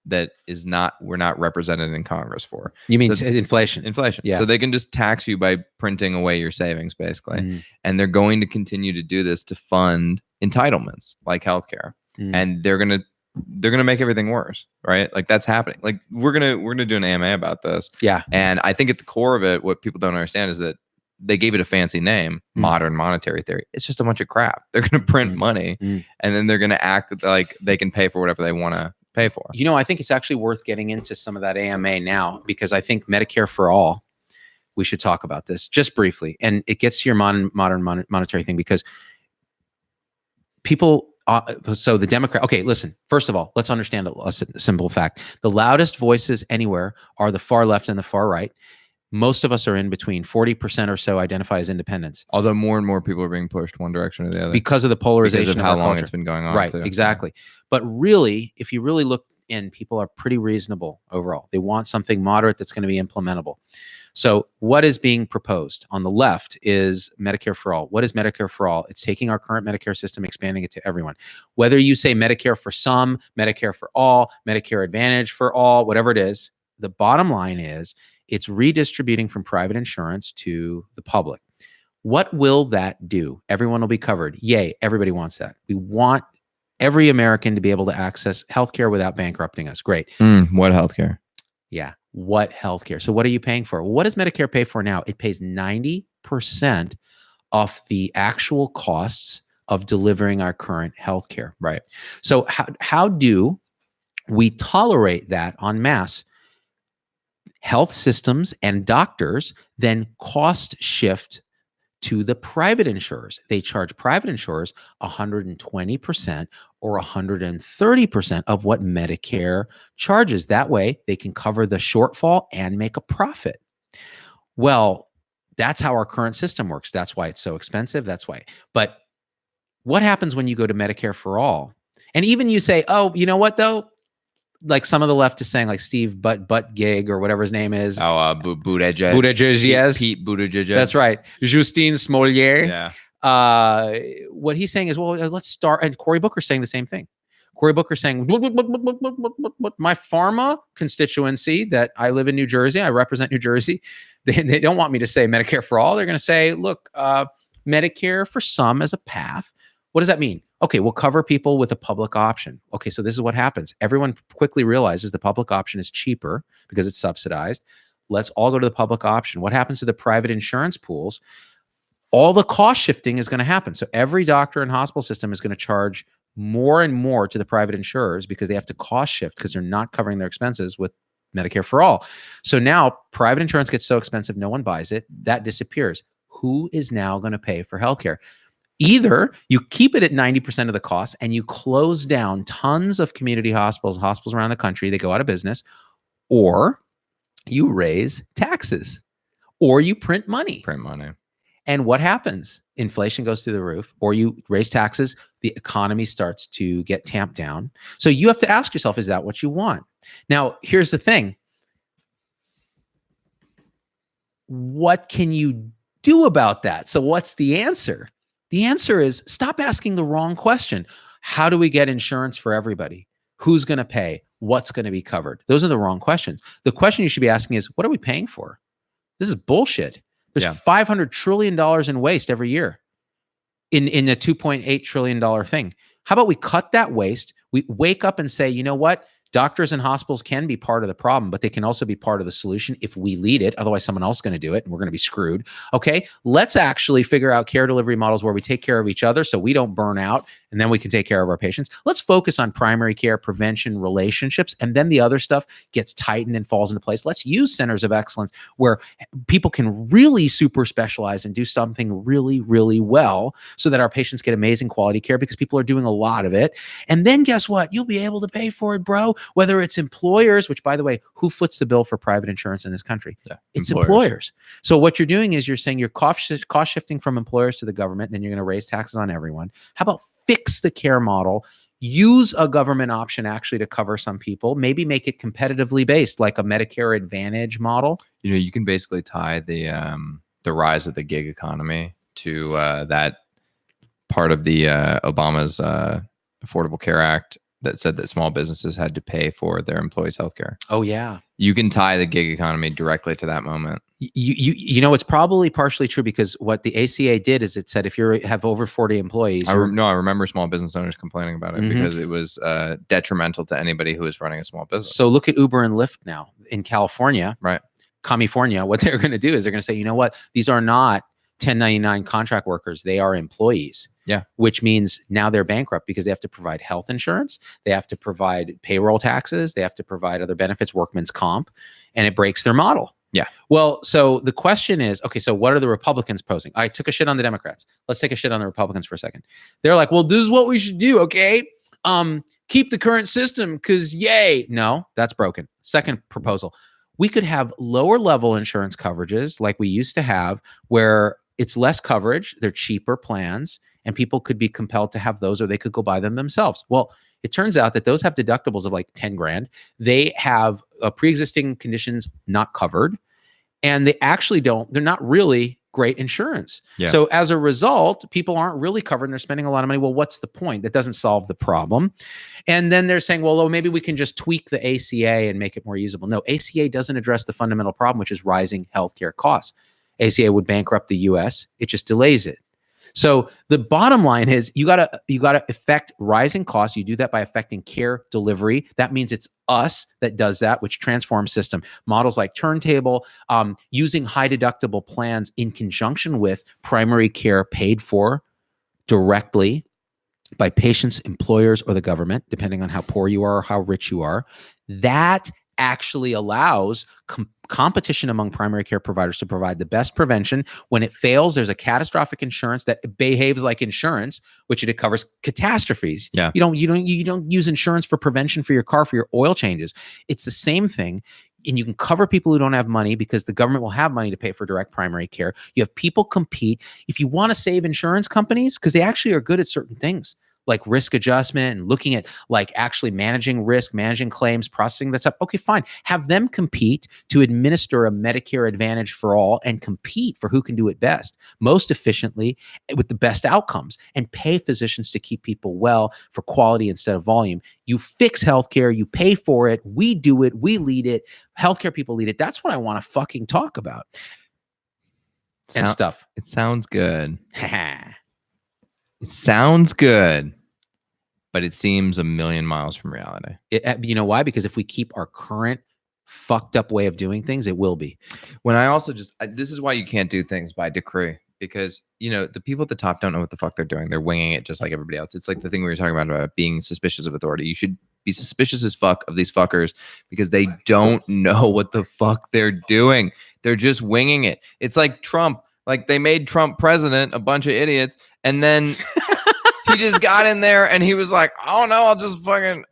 that is not, we're not represented in Congress for. You mean So- inflation? Inflation. Yeah. So they can just tax you by printing away your savings, basically. Mm. And they're going to continue to do this to fund entitlements like healthcare. Mm. And they're gonna make everything worse, right? Like that's happening. Like we're gonna do an AMA about this. Yeah. And I think at the core of it, what people don't understand is that they gave it a fancy name, modern monetary theory. It's just a bunch of crap. They're gonna print money and then they're gonna act like they can pay for whatever they want to pay for. You know, I think it's actually worth getting into some of that AMA now, because I think Medicare for all, we should talk about this just briefly. And it gets to your modern monetary thing, because people, so the Democrat, okay, listen, first of all, let's understand a simple fact. The loudest voices anywhere are the far left and the far right. Most of us are in between. 40% or so identify as independents. Although more and more people are being pushed one direction or the other Because of the polarization because of of how our long culture. it's been going on. Right, too. exactly. But really, if you really look in, people are pretty reasonable overall. They want something moderate that's going to be implementable. So what is being proposed on the left is Medicare for all. What is Medicare for all? It's taking our current Medicare system, expanding it to everyone. Whether you say Medicare for some, Medicare for all, Medicare Advantage for all, whatever it is, the bottom line is it's redistributing from private insurance to the public. What will that do? Everyone will be covered. Yay, everybody wants that. We want every American to be able to access healthcare without bankrupting us. Great. What healthcare? Yeah. What healthcare? So what are you paying for? What does Medicare pay for now? It pays 90% of the actual costs of delivering our current healthcare. Right. So how do we tolerate that en masse? Health systems and doctors then cost shift to the private insurers. They charge private insurers 120% or 130% of what Medicare charges. That way, they can cover the shortfall and make a profit. Well, that's how our current system works. That's why it's so expensive. That's why. But what happens when you go to Medicare for all? And even you say, oh, you know what, though? Like some of the left is saying, like Steve Buttigieg or whatever his name is. Oh, Buttigieg. Buttigieg, yes. Pete Buttigieg. That's right. Justine Smollett. Yeah. What he's saying is, well, let's start. And Cory Booker's saying the same thing. Cory Booker's saying, my pharma constituency that I live in New Jersey, I represent New Jersey. They don't want me to say Medicare for all. They're going to say, look, Medicare for some as a path. What does that mean? Okay, we'll cover people with a public option. Okay, so this is what happens. Everyone quickly realizes the public option is cheaper because it's subsidized. Let's all go to the public option. What happens to the private insurance pools? All the cost shifting is going to happen. So every doctor and hospital system is going to charge more and more to the private insurers because they have to cost shift because they're not covering their expenses with Medicare for all. So now private insurance gets so expensive, no one buys it. That disappears. Who is now going to pay for healthcare? Either you keep it at 90% of the cost and you close down tons of community hospitals around the country, they go out of business, or you raise taxes, or you print money. And what happens? Inflation goes through the roof, or you raise taxes, the economy starts to get tamped down. So you have to ask yourself, is that what you want? Now, here's the thing. What can you do about that? So what's the answer? The answer is stop asking the wrong question. How do we get insurance for everybody? Who's going to pay? What's going to be covered? Those are the wrong questions. The question you should be asking is, what are we paying for? This is bullshit. There's $500 trillion in waste every year in a $2.8 trillion thing. How about we cut that waste? We wake up and say, you know what? Doctors and hospitals can be part of the problem, but they can also be part of the solution if we lead it. Otherwise, someone else is going to do it, and we're going to be screwed. Okay, let's actually figure out care delivery models where we take care of each other so we don't burn out, and then we can take care of our patients. Let's focus on primary care, prevention, relationships, and then the other stuff gets tightened and falls into place. Let's use centers of excellence where people can really super specialize and do something really, really well so that our patients get amazing quality care because people are doing a lot of it. And then guess what? You'll be able to pay for it, bro. Whether it's employers, which by the way, who foots the bill for private insurance in this country? Yeah, it's employers. So what you're doing is you're saying you're cost shifting from employers to the government, and then you're going to raise taxes on everyone. How about fix the care model? Use a government option actually to cover some people, maybe make it competitively based, like a Medicare Advantage model. You know, you can basically tie the rise of the gig economy to that part of the Obama's Affordable Care Act that said that small businesses had to pay for their employees' healthcare. Oh yeah. You can tie the gig economy directly to that moment. You know, it's probably partially true because what the ACA did is it said if you have over 40 employees. I remember small business owners complaining about it Mhm. because it was detrimental to anybody who was running a small business. So look at Uber and Lyft now in California. Right. California, what they're going to do is they're going to say, you know what? These are not 1099 contract workers. They are employees. Yeah. Which means now they're bankrupt because they have to provide health insurance. They have to provide payroll taxes. They have to provide other benefits, workman's comp, and it breaks their model. Yeah. Well, so the question is, okay, so what are the Republicans posing? I took a shit on the Democrats. Let's take a shit on the Republicans for a second. They're like, well, this is what we should do. Okay. Keep the current system because yay. No, that's broken. Second proposal. We could have lower level insurance coverages like we used to have where it's less coverage, they're cheaper plans, and people could be compelled to have those or they could go buy them themselves. Well, it turns out that those have deductibles of like 10 grand. They have pre-existing conditions not covered, and they actually they're not really great insurance. Yeah. So as a result, people aren't really covered and they're spending a lot of money. Well, what's the point? That doesn't solve the problem. And then they're saying, well, maybe we can just tweak the ACA and make it more usable. No, ACA doesn't address the fundamental problem, which is rising healthcare costs. ACA would bankrupt the US. It just delays it. So the bottom line is you gotta affect rising costs. You do that by affecting care delivery. That means it's us that does that, which transforms system. Models like Turntable, using high deductible plans in conjunction with primary care paid for directly by patients, employers, or the government, depending on how poor you are or how rich you are. That actually allows competition among primary care providers to provide the best prevention. When it fails, there's a catastrophic insurance that behaves like insurance, which it covers catastrophes. Yeah. You don't use insurance for prevention for your car, for your oil changes. It's the same thing. And you can cover people who don't have money because the government will have money to pay for direct primary care. You have people compete. If you want to save insurance companies, because they actually are good at certain things, like risk adjustment and looking at like actually managing risk, managing claims, processing that stuff. Okay, fine. Have them compete to administer a Medicare Advantage for all and compete for who can do it best, most efficiently, with the best outcomes, and pay physicians to keep people well for quality instead of volume. You fix healthcare, you pay for it, we do it, we lead it, healthcare people lead it. That's what I want to fucking talk about. And stuff. It sounds good. It sounds good, but it seems a million miles from reality. You know why? Because if we keep our current fucked up way of doing things, it will be. When I also this is why you can't do things by decree, because, you know, the people at the top don't know what the fuck they're doing. They're winging it just like everybody else. It's like the thing we were talking about being suspicious of authority. You should be suspicious as fuck of these fuckers because they don't know what the fuck they're doing. They're just winging it. It's like Trump. Like they made Trump president, a bunch of idiots, and then he just got in there and he was like, "I don't know, I'll just fucking,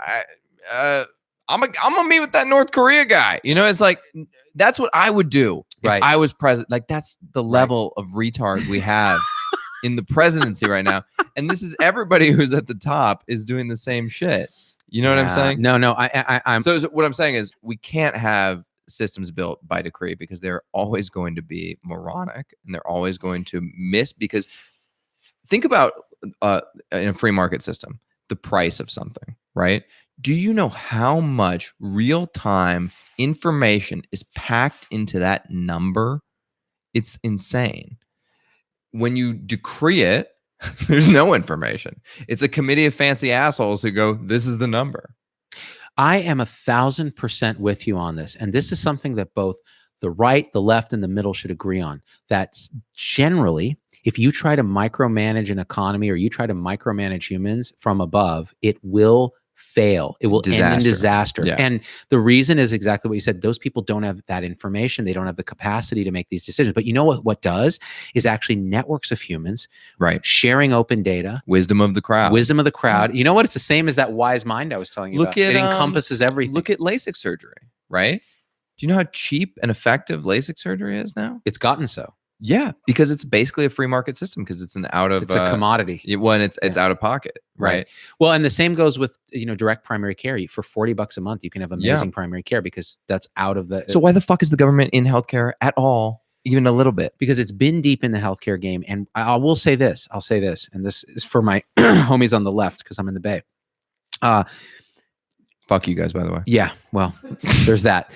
I'm gonna meet with that North Korea guy." You know, it's like that's what I would do if I was president. Like that's the level of retard we have in the presidency right now, and this is everybody who's at the top is doing the same shit. You know what I'm saying? No, I'm. So what I'm saying is we can't have systems built by decree because they're always going to be moronic and they're always going to miss, because think about in a free market system, the price of something, right? Do you know how much real-time information is packed into that number? It's insane. When you decree it, there's no information. It's a committee of fancy assholes who go, "This is the number." I am 1,000% with you on this. And this is something that both the right, the left, and the middle should agree on. That's generally, if you try to micromanage an economy or you try to micromanage humans from above, it will fail. It will end in disaster. Yeah. And the reason is exactly what you said. Those people don't have that information. They don't have the capacity to make these decisions. But you know what does is actually networks of humans Right. sharing open data. Wisdom of the crowd. Wisdom of the crowd. You know what? It's the same as that wise mind I was telling you Look about. at, It encompasses everything. Look at LASIK surgery, right? Do you know how cheap and effective LASIK surgery is now? It's gotten so. Yeah, because it's basically a free market system because it's an out of It's a commodity. When it's out of pocket, right? Well, and the same goes with direct primary care. For $40 a month, you can have amazing primary care because that's out of the. So why the fuck is the government in healthcare at all, even a little bit? Because it's been deep in the healthcare game. And I will say this. I'll say this, and this is for my homies on the left because I'm in the Bay. Fuck you guys, by the way. Yeah, well, there's that.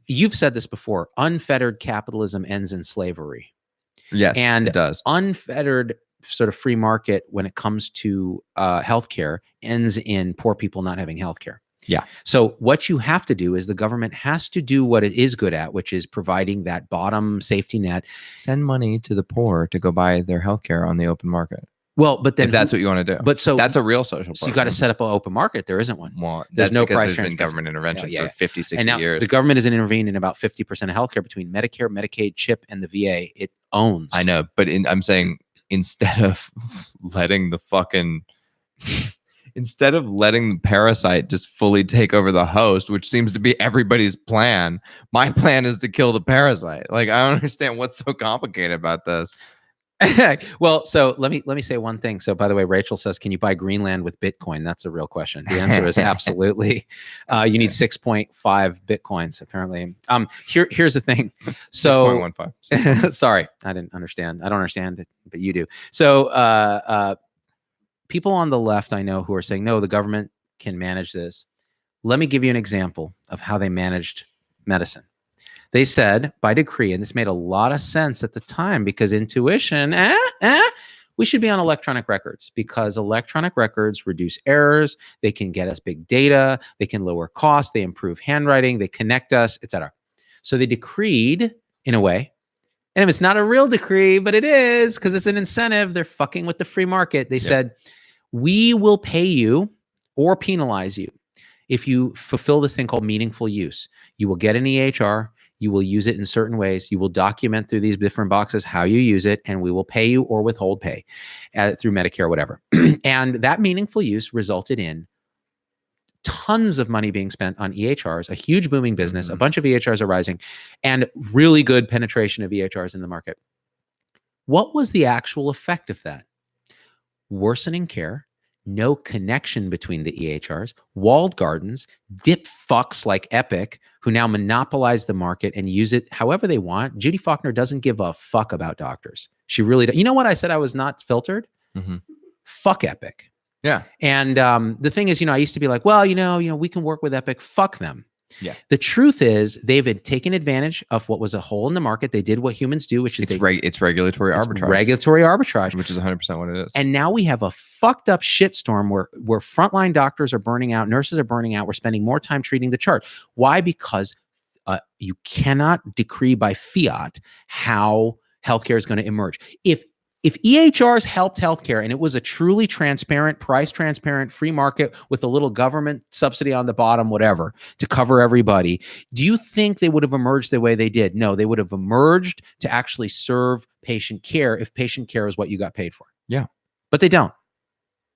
You've said this before. Unfettered capitalism ends in slavery. Yes, and it does. Unfettered sort of free market when it comes to healthcare ends in poor people not having healthcare. Yeah. So what you have to do is the government has to do what it is good at, which is providing that bottom safety net. Send money to the poor to go buy their healthcare on the open market. Well, but then if that's what you want to do, but so that's a real social. So you got to set up an open market. There isn't one. Well, there's no price. There's been government intervention for 50, 60 and now years. The government has intervened in about 50% of healthcare between Medicare, Medicaid, CHIP, and the VA. It owns. I know, but I'm saying instead of letting the parasite just fully take over the host, which seems to be everybody's plan, my plan is to kill the parasite. Like, I don't understand what's so complicated about this. Well, so let me say one thing. So, by the way, Rachel says, "Can you buy Greenland with Bitcoin?" That's a real question. The answer is absolutely. You need 6.5 Bitcoins, apparently. Here's the thing. So, 6.15. Sorry, I didn't understand. I don't understand it, but you do. So, people on the left I know who are saying, "No, the government can manage this." Let me give you an example of how they managed medicine. They said by decree, and this made a lot of sense at the time because intuition, we should be on electronic records because electronic records reduce errors. They can get us big data. They can lower costs. They improve handwriting. They connect us, etc. So they decreed in a way, and if it's not a real decree, but it is because it's an incentive, they're fucking with the free market. They said, we will pay you or penalize you if you fulfill this thing called meaningful use. You will get an EHR. You will use it in certain ways. You will document through these different boxes how you use it, and we will pay you or withhold pay through Medicare or whatever. And that meaningful use resulted in tons of money being spent on EHRs, a huge booming business, a bunch of EHRs are rising, and really good penetration of EHRs in the market. What was the actual effect of that? Worsening care, no connection between the EHRs, walled gardens, dip fucks like Epic, who now monopolize the market and use it however they want. Judy Faulkner doesn't give a fuck about doctors. She really does. You know what I said I was not filtered? Fuck Epic. Yeah. And the thing is, I used to be like, well, we can work with Epic. Fuck them. Yeah. The truth is they've taken advantage of what was a hole in the market. They did what humans do, which is it's regulatory arbitrage. Regulatory arbitrage. Which is 100% what it is. And now we have a fucked up shitstorm where frontline doctors are burning out, nurses are burning out. We're spending more time treating the chart. Why? Because you cannot decree by fiat how healthcare is going to emerge. If EHRs helped healthcare and it was a truly transparent, price transparent, free market with a little government subsidy on the bottom, whatever, to cover everybody, do you think they would have emerged the way they did? No, they would have emerged to actually serve patient care if patient care is what you got paid for. Yeah. But they don't.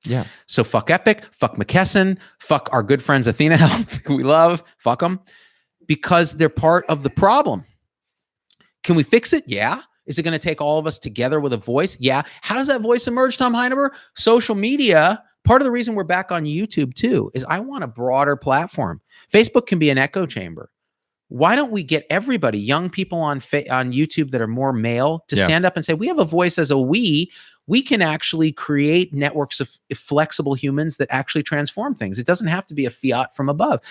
Yeah. So fuck Epic, fuck McKesson, fuck our good friends Athena Health, who we love, fuck them, because they're part of the problem. Can we fix it? Yeah. Is it going to take all of us together with a voice? Yeah. How does that voice emerge, Tom Heineber? Social media. Part of the reason we're back on YouTube too is I want a broader platform. Facebook can be an echo chamber. Why don't we get everybody, young people on YouTube that are more male, to stand up and say, we have a voice as a we can actually create networks of flexible humans that actually transform things. It doesn't have to be a fiat from above.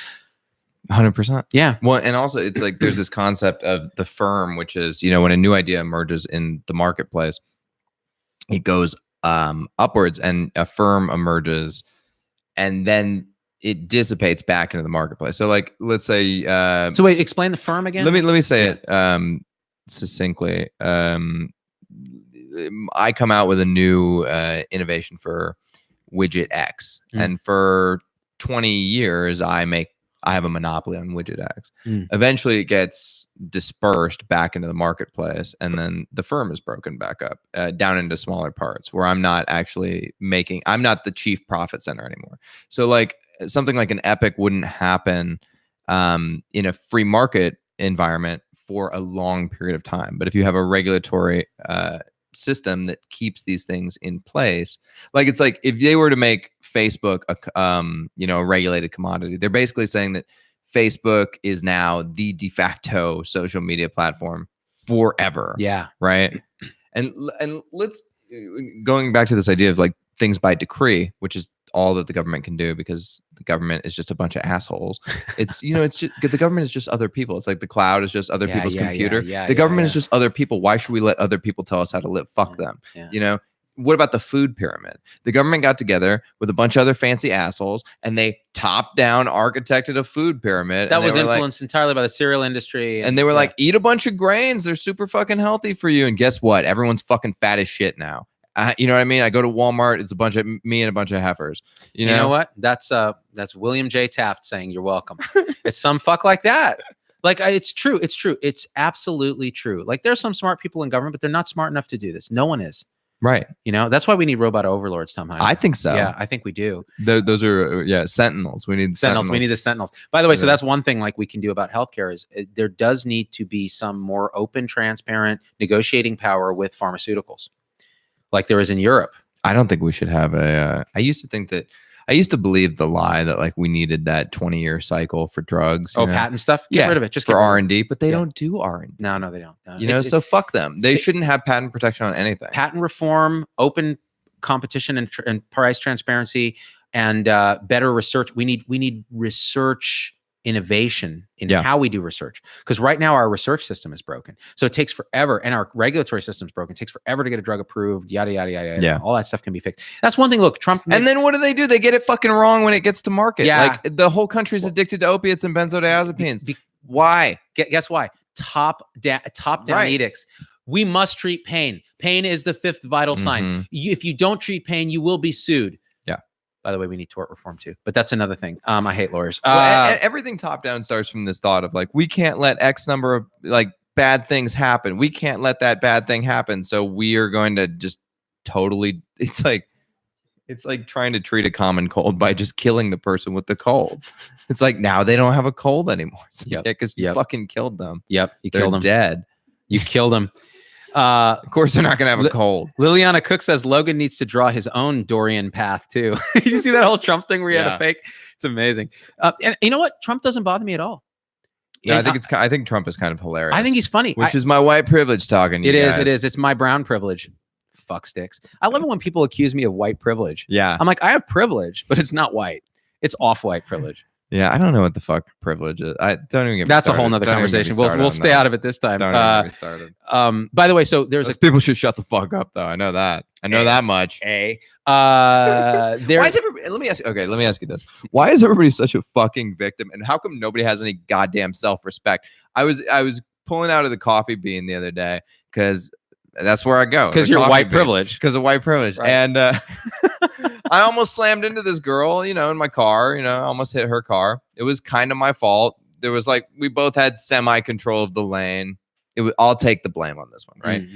100%. Yeah. Well, and also it's like there's this concept of the firm, which is, when a new idea emerges in the marketplace, it goes upwards, and a firm emerges, and then it dissipates back into the marketplace. So like, let's say, So wait, explain the firm again. let me say Yeah. it succinctly. I come out with a new innovation for widget X, and for 20 years I have a monopoly on widget X. Eventually it gets dispersed back into the marketplace, and then the firm is broken back up down into smaller parts where I'm not the chief profit center anymore. So like something like an Epic wouldn't happen in a free market environment for a long period of time. But if you have a regulatory system that keeps these things in place, like it's like if they were to make Facebook a regulated commodity, they're basically saying that Facebook is now the de facto social media platform forever. Yeah. Right. And let's going back to this idea of like things by decree, which is all that the government can do, because the government is just a bunch of assholes. It's it's just the government is just other people. It's like the cloud is just other people's computer. The government is just other people. Why should we let other people tell us how to live? Fuck them. Yeah. What about the food pyramid? The government got together with a bunch of other fancy assholes, and they top-down architected a food pyramid. That was influenced entirely by the cereal industry. And they were like, eat a bunch of grains. They're super fucking healthy for you. And guess what? Everyone's fucking fat as shit now. You know what I mean? I go to Walmart. It's a bunch of me and a bunch of heifers. You know what? That's William J. Taft saying you're welcome. It's some fuck like that. Like it's true. It's true. It's absolutely true. Like there's some smart people in government, but they're not smart enough to do this. No one is. Right. That's why we need robot overlords, Tom Heine. I think so. Yeah, I think we do. Those are sentinels. We need sentinels. We need the sentinels. By the way, so that's one thing like we can do about healthcare is there does need to be some more open, transparent negotiating power with pharmaceuticals, like there is in Europe. I don't think we should have I used to believe the lie that like we needed that 20-year cycle for drugs. Patent stuff. Get rid of it. Just for R&D, but they don't do R&D. No, they don't. No. So fuck them. They shouldn't have patent protection on anything. Patent reform, open competition and price transparency, and better research. We need research innovation in how we do research, because right now our research system is broken, so it takes forever, and our regulatory system is broken. It takes forever to get a drug approved, yada yada yada. Yeah, all that stuff can be fixed. That's one thing. Look, Trump and then what do? They get it fucking wrong when it gets to market. Yeah, like the whole country's addicted to opiates and benzodiazepines. Why? Guess why? Top down edicts. We must treat pain. Pain is the fifth vital sign. If you don't treat pain, you will be sued. By the way, we need tort reform too, but that's another thing. I hate lawyers. And everything top down starts from this thought of like, we can't let X number of like bad things happen. We can't let that bad thing happen. So we are going to just totally, it's like trying to treat a common cold by just killing the person with the cold. It's like, now they don't have a cold anymore. Because you fucking killed them. Yep. You killed them. Dead. You killed them. Of course they're not gonna have a cold. Liliana Cook says Logan needs to draw his own Dorian path too. Did you see that whole Trump thing where he had a fake? It's amazing. And you know what? Trump doesn't bother me at all. Yeah, I think Trump is kind of hilarious. I think he's funny, which is my white privilege talking. It is. It's my brown privilege. Fuck sticks. I love it when people accuse me of white privilege. Yeah, I'm like, I have privilege, but it's not white. It's off-white privilege. Yeah, I don't know what the fuck privilege is. I don't even get. That's a whole nother conversation. We'll stay out of it this time. Don't even get me started. By the way, so people should shut the fuck up, though. I know that. I know that much. Why is everybody? Let me ask you this. Why is everybody such a fucking victim? And how come nobody has any goddamn self-respect? I was pulling out of the Coffee Bean the other day because that's where I go. Because you're white privilege. Because of white privilege, right. And. I almost slammed into this girl, in my car, I almost hit her car. It was kind of my fault. There was we both had semi-control of the lane. I'll take the blame on this one, right?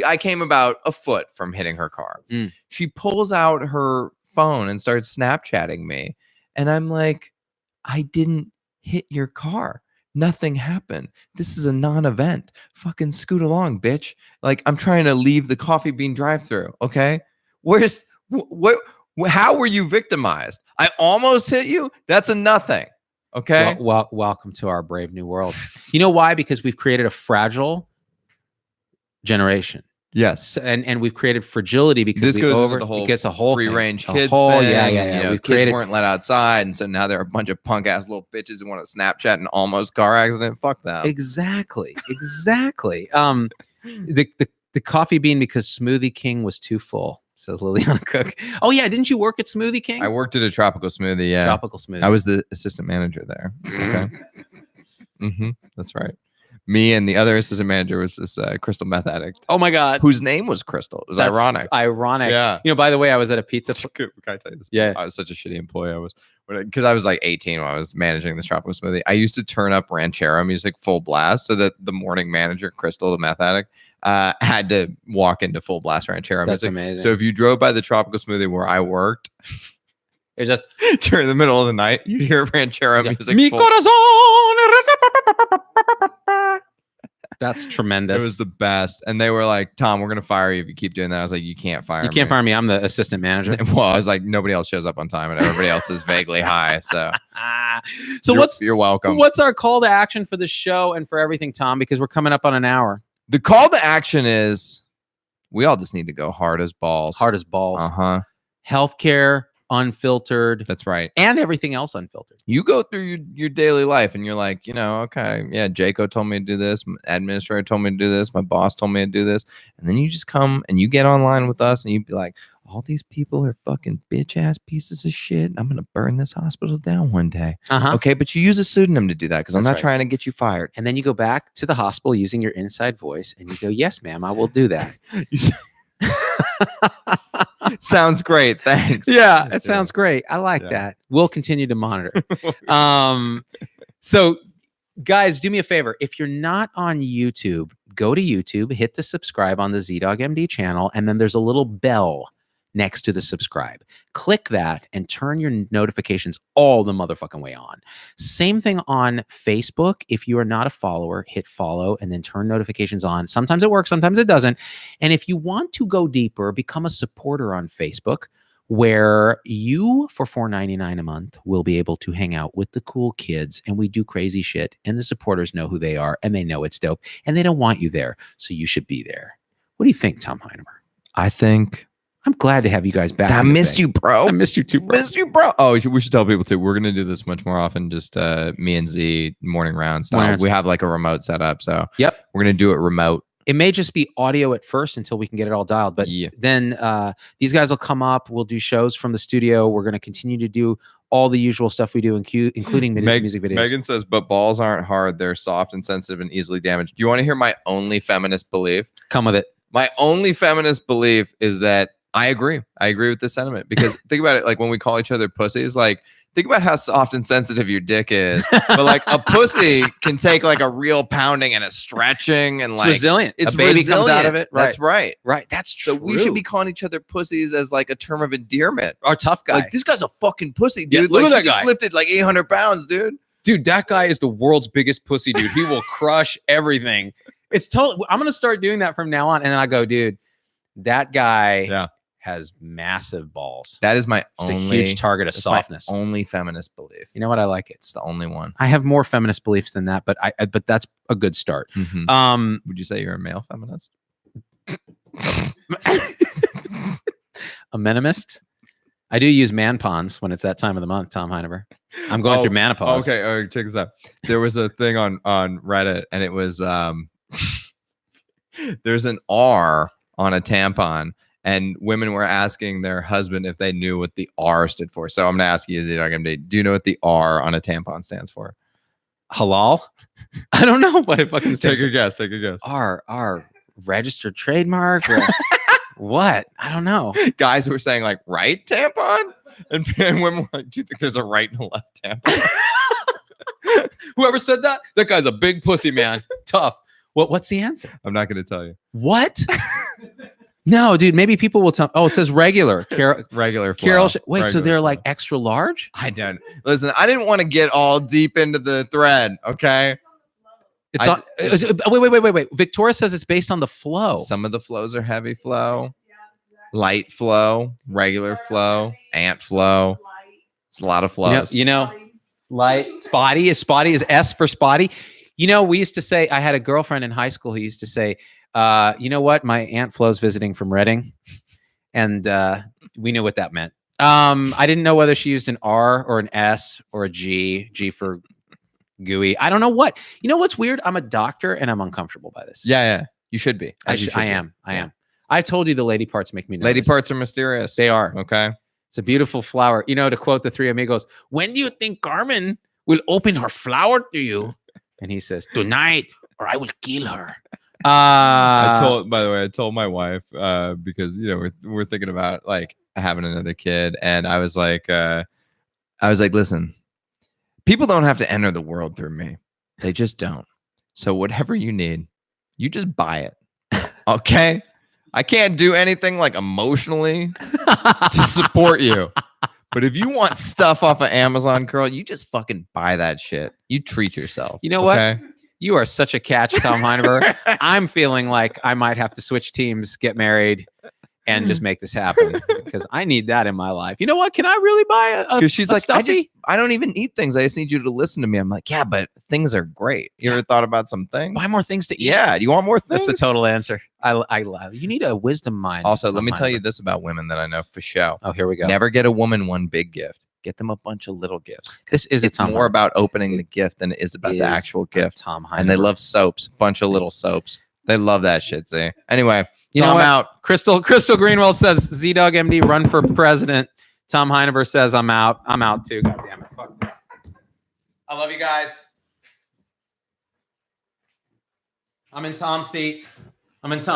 I came about a foot from hitting her car. She pulls out her phone and starts Snapchatting me. And I'm like, I didn't hit your car. Nothing happened. This is a non-event. Fucking scoot along, bitch. Like, I'm trying to leave the Coffee Bean drive-thru, okay? How were you victimized? I almost hit you. That's a nothing. Okay. Welcome to our brave new world. You know why? Because we've created a fragile generation. Yes. And we've created fragility because this goes over the whole it gets a whole free range thing. kids whole, thing. Yeah. Kids weren't let outside, and so now they're a bunch of punk ass little bitches who want to Snapchat an almost car accident. Fuck them. Exactly. The Coffee Bean because Smoothie King was too full. says Liliana Cook. Oh yeah, didn't you work at Smoothie King? I worked at a tropical smoothie. Yeah, Tropical Smoothie. I was the assistant manager there. Okay. That's right. Me and the other assistant manager was this crystal meth addict Oh my god, whose name was Crystal. It was That's ironic. Ironic. Yeah. You know, by the way, I was at a pizza. Can I tell you this? Yeah. I was such a shitty employee. I was because I was like 18 when I was managing this tropical smoothie. I used to turn up ranchero music full blast so that the morning manager, Crystal, the meth addict, had to walk into full blast ranchero That's music. amazing. So if you drove by the tropical smoothie where I worked It's just during the middle of the night, you'd hear ranchero music. Mi full- corazón. That's tremendous. It was the best. And they were like, Tom, we're going to fire you if you keep doing that. I was like, you can't fire me. You can't fire me. I'm the assistant manager. Well, I was like, nobody else shows up on time and everybody else is vaguely high. So, So you're welcome. what's our call to action for the show and for everything, Tom? Because we're coming up on an hour. The call to action is we all just need to go hard as balls. Hard as balls. Uh-huh. Healthcare, unfiltered, That's right. and everything else unfiltered. You go through your daily life and you're like, okay, yeah, Jaco told me to do this. My administrator told me to do this. My boss told me to do this. And then you just come and you get online with us and you'd be like, all these people are fucking bitch ass pieces of shit. I'm going to burn this hospital down one day. Uh-huh. Okay, but you use a pseudonym to do that because I'm That's not right. trying to get you fired. And then you go back to the hospital using your inside voice and you go, yes, ma'am, I will do that. Sounds great. Thanks. Yeah, it sounds great. I like Yeah. that. We'll continue to monitor. So guys, do me a favor. If you're not on YouTube, go to YouTube, hit the subscribe on the ZDoggMD channel, and then there's a little bell next to the subscribe. Click that and turn your notifications all the motherfucking way on. Same thing on Facebook. If you are not a follower, hit follow and then turn notifications on. Sometimes it works, sometimes it doesn't. And if you want to go deeper, become a supporter on Facebook, where you, for $4.99 a month, will be able to hang out with the cool kids and we do crazy shit. And the supporters know who they are and they know it's dope and they don't want you there. So you should be there. What do you think, Tom Heinemer? I think I'm glad to have you guys back. I on the missed thing. you, bro. I missed you too, bro. Missed you, bro. Oh, we should tell people too. We're gonna do this much more often. Just me and Z morning round style. Morning round We have like a remote setup, so Yep. we're gonna do it remote. It may just be audio at first until we can get it all dialed, but Yeah. then these guys will come up. We'll do shows from the studio. We're going to continue to do all the usual stuff we do, including music videos. Megan says, but balls aren't hard. They're soft and sensitive and easily damaged. Do you want to hear my only feminist belief? Come with it. My only feminist belief is that I agree. I agree with this sentiment because think about it. Like when we call each other pussies, like think about how soft and sensitive your dick is. But like a pussy can take like a real pounding and a stretching and It's like resilient. it's a baby comes out of resilient. it. Right. That's right. Right. That's true. So we should be calling each other pussies as like a term of endearment. our tough guy. Like this guy's a fucking pussy, Yeah, dude. look Like, at he that just guy. lifted like 800 pounds, dude. Dude, that guy is the world's biggest pussy, dude. He will crush everything. It's totally. I'm going to start doing that from now on. And then I go, dude, that guy Yeah. has massive balls. That is my Just only a huge target of that's my softness. only feminist belief. You know what? I like it. It's the only one. I have more feminist beliefs than that, but but that's a good start. Mhm. Would you say you're a male feminist? A menimist. I do use man pawns when it's that time of the month, Tom Heinemer. I'm going through menopause. Okay, all right, check this out. There was a thing on Reddit, and it was there's an R on a tampon, and women were asking their husband if they knew what the R stood for. So I'm gonna ask you, do you know what the R on a tampon stands for? Halal? I don't know what it fucking Take stands a guess. Take a guess. R registered trademark or what? I don't know. Guys were saying like right tampon, and women were like, do you think there's a right and a left tampon? Whoever said that, that guy's a big pussy, man. Tough. What's the answer? I'm not gonna tell you. What? No, dude. Maybe people will tell. Oh, it says regular. Regular. Carol. flow. Wait, so Regular they're flow. like extra large? I don't listen. I didn't want to get all deep into the thread. Okay. It's I on, wait. Victoria says it's based on the flow. Some of the flows are heavy flow, Yeah, exactly. light flow, regular flow, ant flow. Light. It's a lot of flows. You know, light. Spotty is S for spotty. You know, we used to say, I had a girlfriend in high school who used to say, you know what? My Aunt Flo's visiting from Reading. And we knew what that meant. I didn't know whether she used an R or an S or a G for gooey. I don't know what. You know what's weird? I'm a doctor and I'm uncomfortable by this. yeah. You should be. I As you should be. am. Yeah. I told you the lady parts make me nervous. Lady parts are mysterious. They are. Okay. It's a beautiful flower. You know, to quote the Three Amigos, when do you think Carmen will open her flower to you? And he says, tonight, or I will kill her. By the way, I told my wife because we're thinking about like having another kid, and I was like, listen, people don't have to enter the world through me. They just don't. So whatever you need, you just buy it. Okay? I can't do anything like emotionally to support you. But if you want stuff off of Amazon, girl, you just fucking buy that shit. You treat yourself. You know what? You are such a catch, Tom Heineberg. I'm feeling like I might have to switch teams, get married, and just make this happen because I need that in my life. You know what? Can I really buy a Because she's a like, stuffy? I don't even eat things. I just need you to listen to me. I'm like, yeah, but things are great. You ever thought about some things? Buy more things to eat. Yeah. Do you want more things? That's the total answer. I love. You need a wisdom mind. Also, Tom let me tell you Heineberg. this about women that I know for show. Oh, here we go. Never get a woman one big gift. Get them a bunch of little gifts. This is It's Tom more Heineberg. about opening the gift than it is about the actual gift. Tom Heineberg. And they love soaps. Bunch of little soaps. They love that shit. See. Anyway, You know Tom what? out. Crystal Greenwald says Z-Dog MD run for president. Tom Heineberg says I'm out. I'm out too. God damn it. Fuck this. I love you guys. I'm in Tom's seat. I'm in Tom's